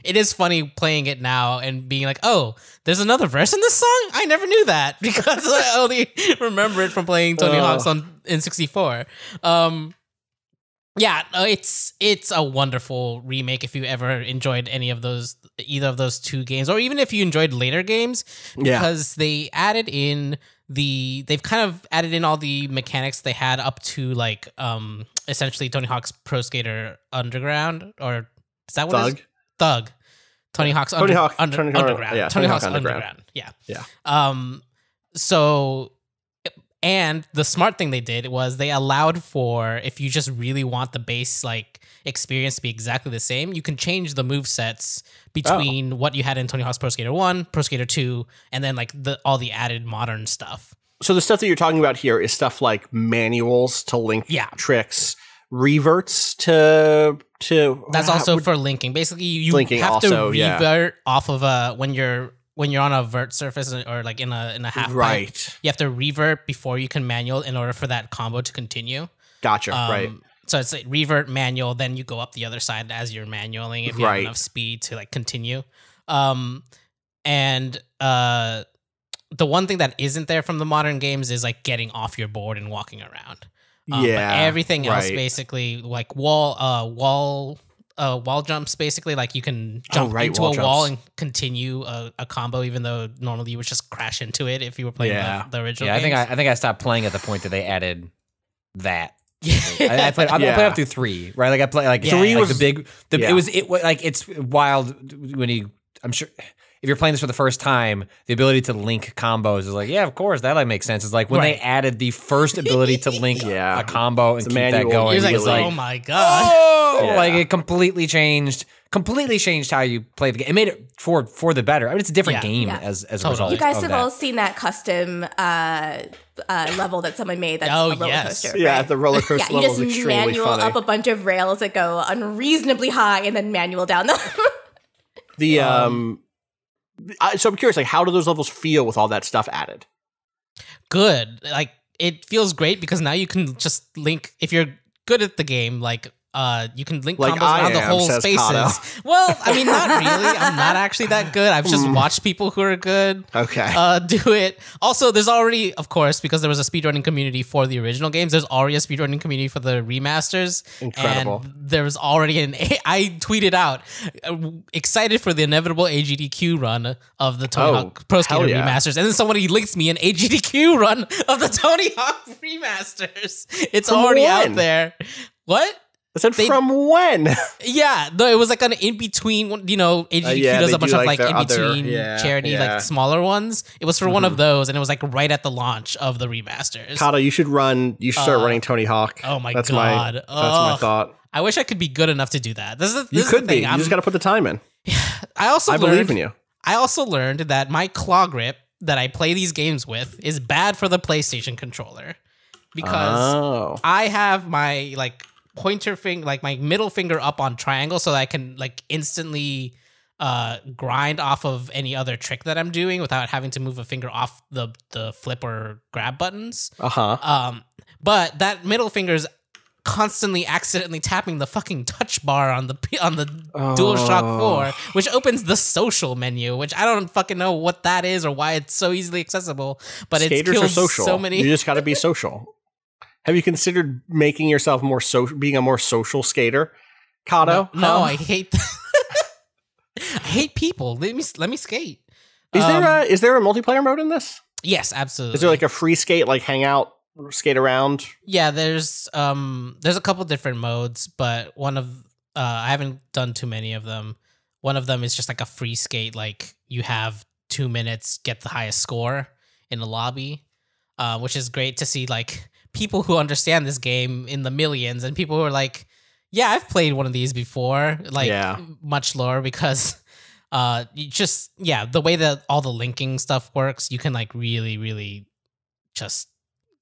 It is funny playing it now and being like, oh, there's another verse in this song? I never knew that because I only remember it from playing Tony Hawk's on N64. Yeah, no, it's a wonderful remake if you ever enjoyed either of those two games, or even if you enjoyed later games, because they've kind of added in all the mechanics they had up to like essentially Tony Hawk's Pro Skater Underground, or is that what it is? Thug. Tony Hawk's Underground. Yeah, Tony Hawk's Underground. Yeah. So, and the smart thing they did was they allowed for, if you just really want the base like experience to be exactly the same, you can change the move sets between what you had in Tony Hawk's Pro Skater 1, Pro Skater 2, and then like all the added modern stuff. So the stuff that you're talking about here is stuff like manuals to link tricks, reverts to that's also for linking. Basically, you have to revert off of when you're on a vert surface or like in a half pipe, you have to revert before you can manual in order for that combo to continue. Gotcha. Right. So it's like revert, manual, then you go up the other side as you're manualing if you have enough speed to like continue. And the one thing that isn't there from the modern games is like getting off your board and walking around. But everything else basically like wall jumps, basically like you can jump into a wall and continue a combo, even though normally you would just crash into it if you were playing the original games. I think I stopped playing at the point that they added that. I played up through 3, right? Like I play like 3 was like it's wild when you, I'm sure if you're playing this for the first time, the ability to link combos is like, yeah, of course, that like makes sense. It's like when they added the first ability to link a combo and keep that going. You're like, oh my god! Like it completely changed how you play the game. It made it for the better. I mean, it's a different game as a result. You guys have all seen that custom level that someone made. That's a roller coaster. Right? Yeah, the roller coaster level is extremely funny. You just manual up a bunch of rails that go unreasonably high, and then manual down them. So I'm curious, like, how do those levels feel with all that stuff added? Good. Like, it feels great because now you can just link, if you're good at the game, like, you can link combos around the whole spaces. Cado. Well, I mean, not really. I'm not actually that good. I've just watched people who are good do it. Also, there's already, of course, because there was a speedrunning community for the original games, there's already a speedrunning community for the remasters. Incredible. And there was already I tweeted out, excited for the inevitable AGDQ run of the Tony Hawk Pro Skater remasters. And then somebody links me an AGDQ run of the Tony Hawk remasters. It's already out there. What? I said from when? Yeah, no, it was like an in-between, you know, AGDQ does a bunch of like in-between charity, like smaller ones. It was for one of those, and it was like right at the launch of the remasters. Cado, you should start running Tony Hawk. Oh my God. That's my thought. I wish I could be good enough to do that. You could be. You just got to put the time in. I believe in you. I also learned that my claw grip that I play these games with is bad for the PlayStation controller. Because I have my like pointer finger, like my middle finger up on triangle so that I can like instantly grind off of any other trick that I'm doing without having to move a finger off the flip or grab buttons. But that middle finger is constantly accidentally tapping the fucking touch bar on the DualShock 4, which opens the social menu, which I don't fucking know what that is or why it's so easily accessible. But Skaters it's are social. So many. You just got to be social. Have you considered making yourself being a more social skater, Cado? No, I hate. I hate people. Let me skate. Is there a multiplayer mode in this? Yes, absolutely. Is there like a free skate, like hang out, skate around? Yeah, there's a couple different modes, but one of I haven't done too many of them. One of them is just like a free skate, like you have 2 minutes, get the highest score in the lobby, which is great to see like people who understand this game in the millions and people who are like, yeah, I've played one of these before, like much lower because you just, the way that all the linking stuff works, you can like really, really just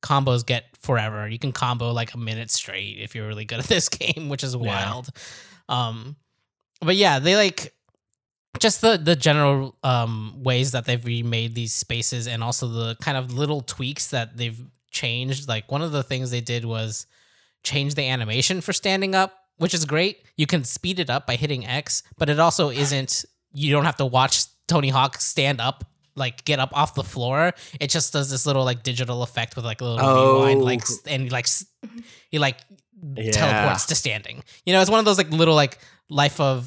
combos get forever. You can combo like a minute straight if you're really good at this game, which is wild. But yeah, they like just the general ways that they've remade these spaces, and also the kind of little tweaks that they've changed. Like one of the things they did was change the animation for standing up, which is great. You can speed it up by hitting X, but it also isn't, you don't have to watch Tony Hawk stand up, like get up off the floor. It just does this little like digital effect with like a little rewind, like, and he teleports to standing. You know, it's one of those like little like life and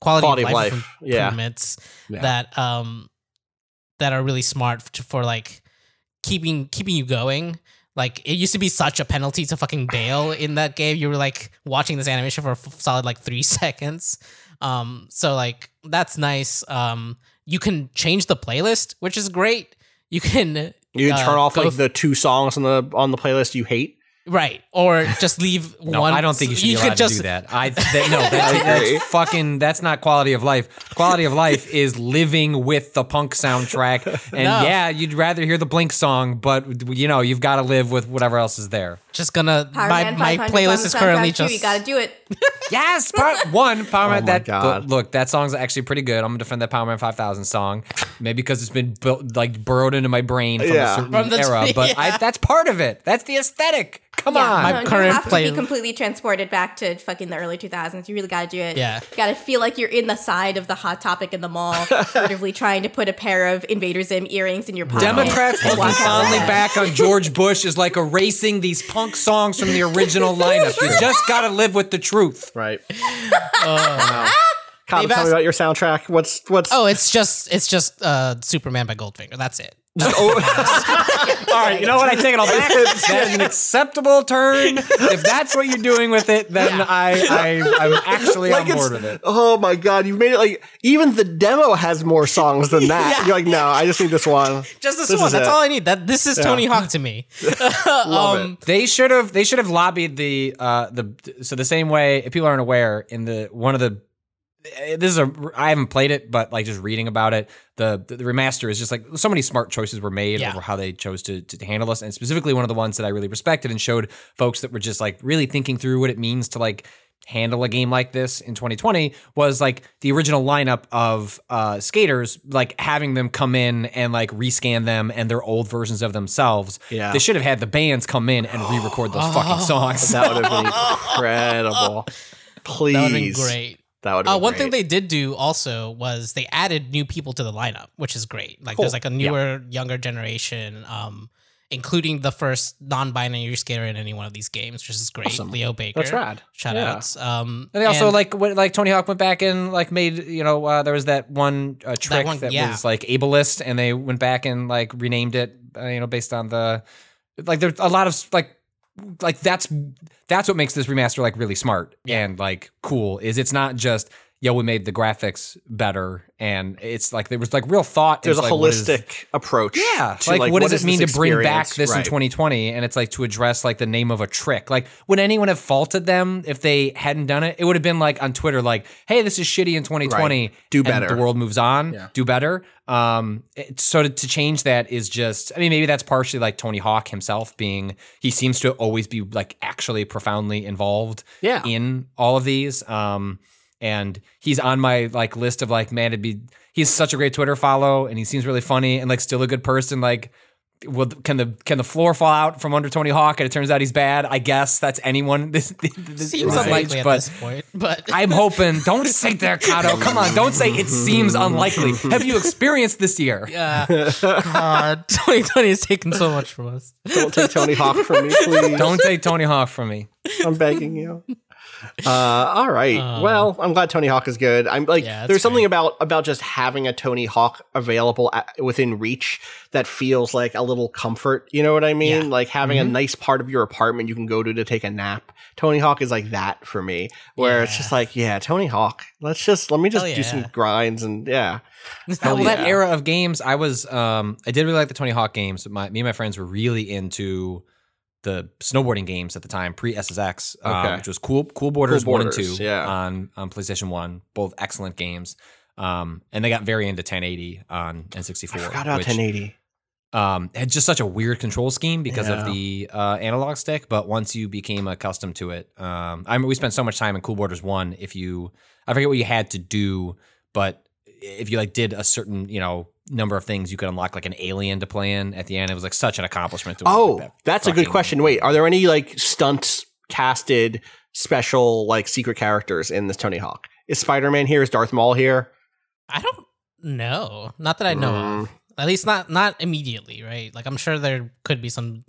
quality of life improvements that that are really smart for like keeping you going. Like it used to be such a penalty to fucking bail in that game. You were like watching this animation for a solid like 3 seconds. So like that's nice. You can change the playlist, which is great. You can turn off like the 2 songs on the playlist you hate. Right, or just leave one. I don't think you should be allowed to do that. That's fucking. That's not quality of life. Quality of life is living with the punk soundtrack. And yeah, you'd rather hear the Blink song, but you know you've got to live with whatever else is there. Just gonna. My playlist is currently just. You gotta do it. Yes, Power Man. God. Look, that song's actually pretty good. I'm gonna defend that Power Man 5000 song, maybe because it's been burrowed into my brain from a certain era. But that's part of it. That's the aesthetic. Come on. My current you have to be completely transported back to fucking the early 2000s. You really got to do it. Yeah. You got to feel like you're in the side of the Hot Topic in the mall, furtively trying to put a pair of Invader Zim earrings in your pocket. Democrats looking fondly back on George Bush is like erasing these punk songs from the original lineup. You just got to live with the truth. Right. Cado, tell me about your soundtrack. What's? Oh, it's just Superman by Goldfinger. That's it. All right, you know what? I take it all back. That is an acceptable turn. If that's what you're doing with it, then I'm actually on board with it. Oh my god, you've made it like even the demo has more songs than that. You're like, no, I just need this one. Just this one. That's all I need. This is Tony Hawk to me. Love it. They should have lobbied the same way. If people aren't aware, I haven't played it, but like just reading about it, the remaster is just like so many smart choices were made over how they chose to handle this, and specifically one of the ones that I really respected and showed folks that were just like really thinking through what it means to like handle a game like this in 2020 was like the original lineup of skaters, like having them come in and like rescan them and their old versions of themselves. Yeah, they should have had the bands come in and re-record those fucking songs. That would have been incredible. Please, that would have been great. One thing they did do also was they added new people to the lineup, which is great. Like there's like a newer, younger generation, including the first non-binary skater in any one of these games, which is great. Awesome. Leo Baker. That's rad. Shout outs. And they also like Tony Hawk went back and like made, there was that one trick that was like ableist, and they went back and like renamed it, based on the, like there's a lot of like that's what makes this remaster like really smart and like cool. Is it's not just we made the graphics better, and it's like there was like real thought. There's a like, holistic approach. Yeah, like what does it mean to bring back this in 2020? And it's like to address like the name of a trick. Like would anyone have faulted them if they hadn't done it? It would have been like on Twitter, like, "Hey, this is shitty in 2020. Do better. And the world moves on. Yeah. Do better." So to change that is just, I mean, maybe that's partially like Tony Hawk himself being, he seems to always be like actually profoundly involved in all of these. And he's on my like list of like, man, he's such a great Twitter follow, and he seems really funny and like still a good person. Like, can the floor fall out from under Tony Hawk and it turns out he's bad? I guess that's anyone. This seems unlikely at this point, but I'm hoping. Don't say that, Cado. Come on, don't say it seems unlikely. Have you experienced this year? Yeah. God, 2020 has taken so much from us. Don't take Tony Hawk from me, please. Don't take Tony Hawk from me. I'm begging you. All right. Well, I'm glad Tony Hawk is good. I'm like, there's something about just having a Tony Hawk available within reach that feels like a little comfort. You know what I mean? Yeah. Like having a nice part of your apartment you can go to take a nap. Tony Hawk is like that for me, where it's just like, Tony Hawk. Let me just do some grinds and that era of games. I did really like the Tony Hawk games. Me and my friends were really into the snowboarding games at the time, pre-SSX, which was Cool Borders 1 and 2 on PlayStation 1, both excellent games. And they got very into 1080 on N64. I forgot about 1080. had just such a weird control scheme because of the analog stick. But once you became accustomed to it, we spent so much time in Cool Borders 1. I forget what you had to do, but if you like did a certain, number of things, you could unlock like an alien to play in at the end. It was like such an accomplishment. That's a good question. Wait, are there any like stunts casted special like secret characters in this Tony Hawk? Is Spider-Man here? Is Darth Maul here? I don't know. Not that I know of. At least not immediately, right? Like I'm sure there could be some,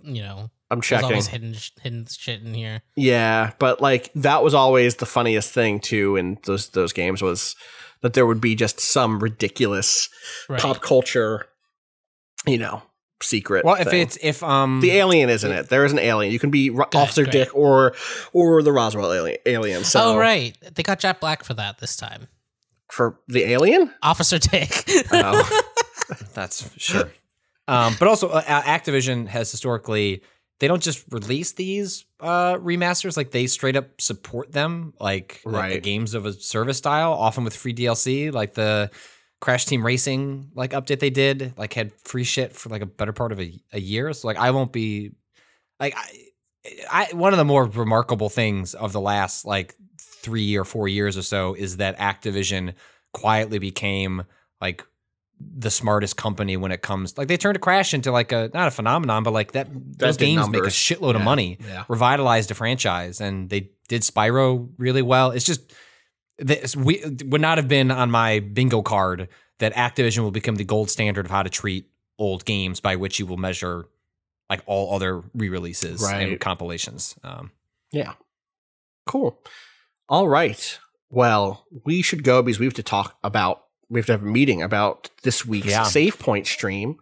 I'm checking. There's always hidden shit in here. Yeah, but like that was always the funniest thing too in those games was that there would be just some ridiculous pop culture, secret. Well, thing. if the alien isn't it? There is an alien. You can be Officer Dick or the Roswell alien. So right, they got Jack Black for that this time. For the alien, Officer Dick. Oh. That's sure. But also Activision has historically, they don't just release these remasters, like they straight up support them, like the games of a service style, often with free DLC, like the Crash Team Racing like update they did, like had free shit for like a better part of a year. So like I won't be like I one of the more remarkable things of the last like 3 or 4 years or so is that Activision quietly became like the smartest company when it comes, like they turned a Crash into like not a phenomenon, but like those games make a shitload of money, revitalized a franchise, and they did Spyro really well. It's just we would not have been on my bingo card that Activision will become the gold standard of how to treat old games, by which you will measure like all other re-releases and compilations. Yeah, cool. All right. Well, we should go because we have to have a meeting about this week's Save Point stream,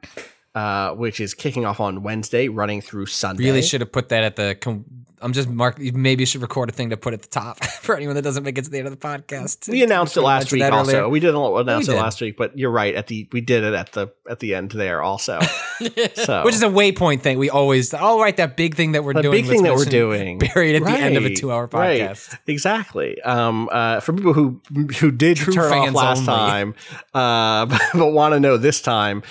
which is kicking off on Wednesday, running through Sunday. Really should have put that at the. I'm just maybe you should record a thing to put at the top for anyone that doesn't make it to the end of the podcast. We announced it last week. Also, we didn't announce it last week, but you're right. We did it at the end there also. So, which is a Waypoint thing. We always that big thing that we're doing. Big thing that we're doing buried at the end of a 2-hour podcast. Right. Exactly. For people who did turn off last time, but want to know this time,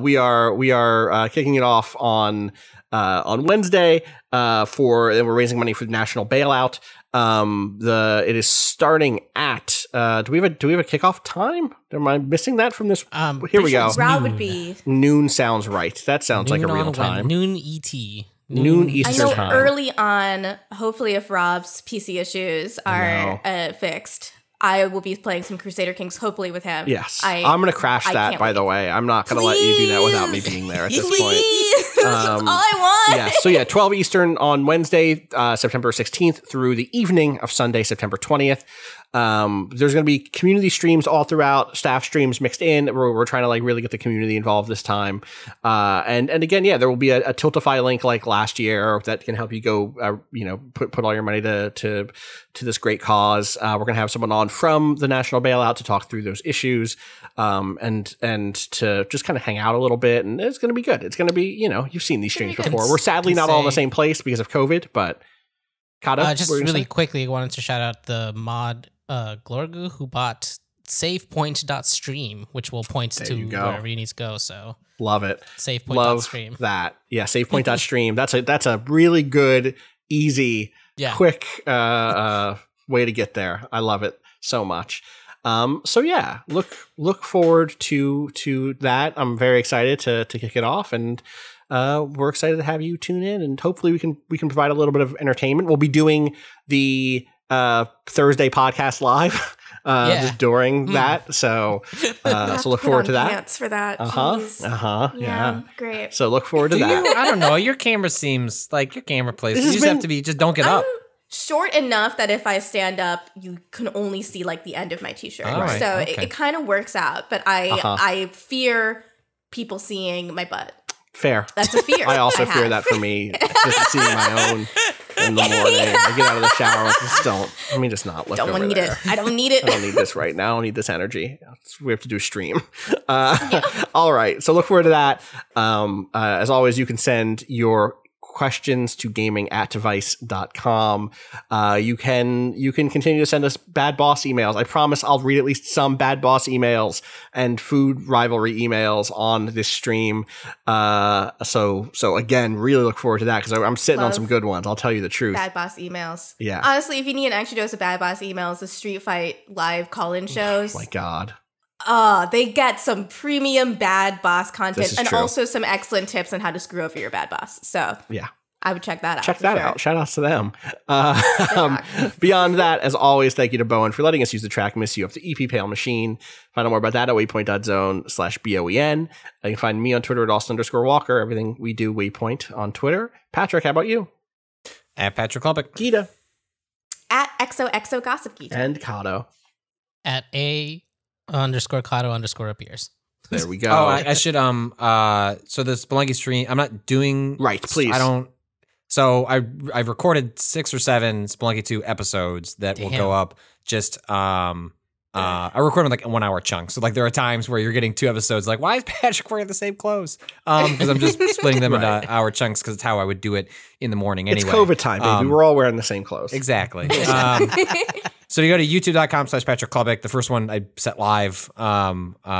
we are kicking it off on Wednesday and we're raising money for the national bailout. It is starting at do we have a kickoff time? Am I missing that from this? Here we go. Route would be noon. Sounds right. That sounds like a real time. Noon ET. Noon Eastern time. I know early on, hopefully if Rob's PC issues are fixed, I will be playing some Crusader Kings, hopefully with him. Yes. I'm going to crash that, by the way. I'm not going to let you do that without me being there at this point. That's all I want. Yeah. So 12 Eastern on Wednesday, September 16th through the evening of Sunday, September 20th. There's going to be community streams all throughout, staff streams mixed in. We're trying to like really get the community involved this time. And again, there will be a Tiltify link like last year that can help you go, put all your money to this great cause. We're going to have someone on from the national bailout to talk through those issues, and to just kind of hang out a little bit. And it's going to be good. It's going to be, you've seen these streams before. We're sadly not all in the same place because of COVID, but Cado, just really quickly, I wanted to shout out the mod Glorgu who bought savepoint.stream, which will point to wherever you need to go. So love it. Savepoint.stream. Love that. Yeah, savepoint.stream. That's a really good, easy, quick way to get there. I love it so much. Look forward to that. I'm very excited to kick it off, and we're excited to have you tune in, and hopefully we can provide a little bit of entertainment. We'll be doing the Thursday podcast live just during that, so look forward to that. Pants for that. Yeah, great. So look forward to that. I don't know. Your camera seems like your camera plays. You just have to just don't get up. Short enough that if I stand up, you can only see like the end of my t-shirt. Right, so okay. it kind of works out, but I fear people seeing my butt. Fair. That's a fear. I also fear that for me, just seeing my own in the morning. I get out of the shower, just not look over there. I don't need it. I don't need this right now. I don't need this energy. We have to do a stream. All right. So look forward to that. As always, you can send your questions to gaming@device.com. You can continue to send us Bad Boss emails. I promise I'll read at least some Bad Boss emails and food rivalry emails on this stream. So again, really look forward to that because I'm sitting on some good ones. I'll tell you the truth. Bad Boss emails. Yeah. Honestly, if you need an extra dose of Bad Boss emails, the Street Fight live call-in shows. Oh my God. They get some premium Bad Boss content and true. also some excellent tips on how to screw over your Bad Boss. So yeah. I would check that out. Check that out. Shout outs to them. Beyond that, as always, thank you to Bowen for letting us use the track Miss You up to EP Pale Machine. Find out more about that at waypoint.zone/BOEN. You can find me on Twitter at Austin_Walker. Everything we do, Waypoint on Twitter. Patrick, how about you? At Patrick Klubik. Gita. At XOXO Gossip Gita. And Cado. At _Cado_appears. There we go. Oh, I should so the Spelunky stream, I'm not doing right, please. I don't. So I've recorded 6 or 7 Spelunky 2 episodes that will go up. Just I record them like in 1 hour chunks. So like there are times where you're getting 2 episodes. Like, why is Patrick wearing the same clothes? Because I'm just splitting them into hour chunks because it's how I would do it in the morning anyway. It's COVID time, baby. We're all wearing the same clothes. Exactly. So you go to youtube.com/Patrick Klubik. The first one I set live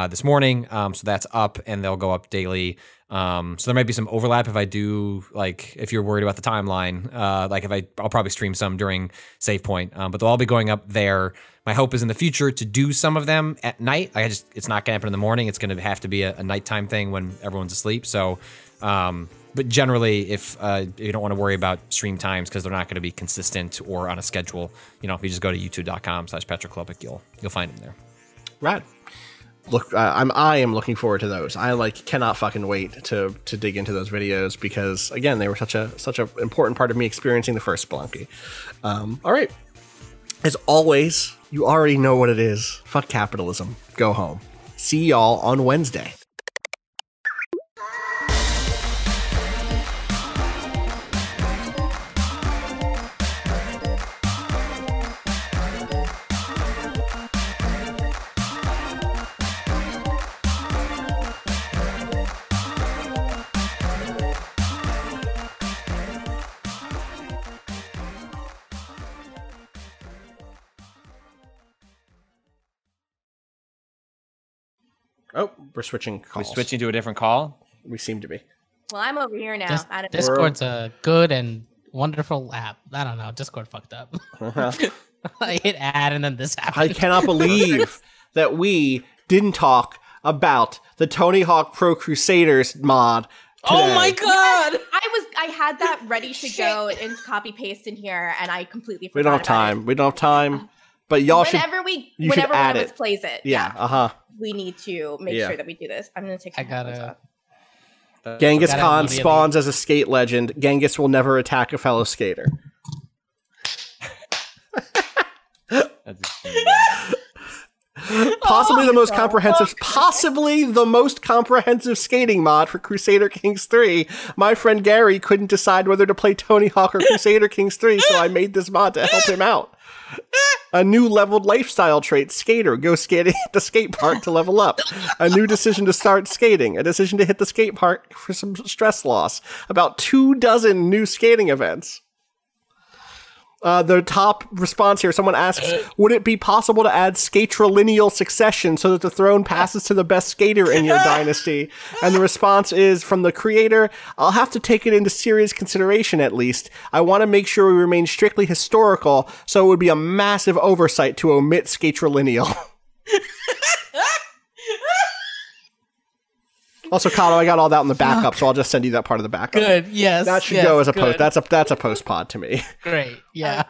this morning. So that's up and they'll go up daily. So there might be some overlap if I do, like, if you're worried about the timeline, like I'll probably stream some during Save Point, but they'll all be going up there. My hope is in the future to do some of them at night. It's not gonna happen in the morning. It's gonna have to be a nighttime thing when everyone's asleep. So, but generally, if you don't want to worry about stream times because they're not going to be consistent or on a schedule, if you just go to youtube.com/Patrick Klubik, you'll find them there. Rad. Look, I am looking forward to those. I cannot fucking wait to dig into those videos because again, they were such a important part of me experiencing the first Spelunky. All right, as always, you already know what it is. Fuck capitalism. Go home. See y'all on Wednesday. Oh, we're switching calls. We're switching to a different call? We seem to be. Well, I'm over here now. Discord's a good and wonderful app. I don't know. Discord fucked up. I hit add and then this happened. I cannot believe that we didn't talk about the Tony Hawk Pro Crusaders mod today. Oh my god! I had that ready to go and copy paste in here, and I completely forgot. We don't have time. But y'all whenever one of us plays it. Yeah. We need to make sure that we do this. I'm gonna take. Genghis Khan spawns as a skate legend. Genghis will never attack a fellow skater. Possibly the most comprehensive skating mod for Crusader Kings III. My friend Gary couldn't decide whether to play Tony Hawk or Crusader Kings III, so I made this mod to help him out. A new leveled lifestyle trait, skater. Go skating at the skate park to level up. A new decision to start skating. A decision to hit the skate park for some stress loss. About 24 new skating events. The top response here, someone asks, would it be possible to add skatrilineal succession so that the throne passes to the best skater in your dynasty? And the response is, from the creator, I'll have to take it into serious consideration at least. I want to make sure we remain strictly historical, so it would be a massive oversight to omit skatrilineal. Also, Cado, I got all that in the backup, so I'll just send you that part of the backup. Good, yes. That should go as a post. That's a post pod to me. Great, yeah.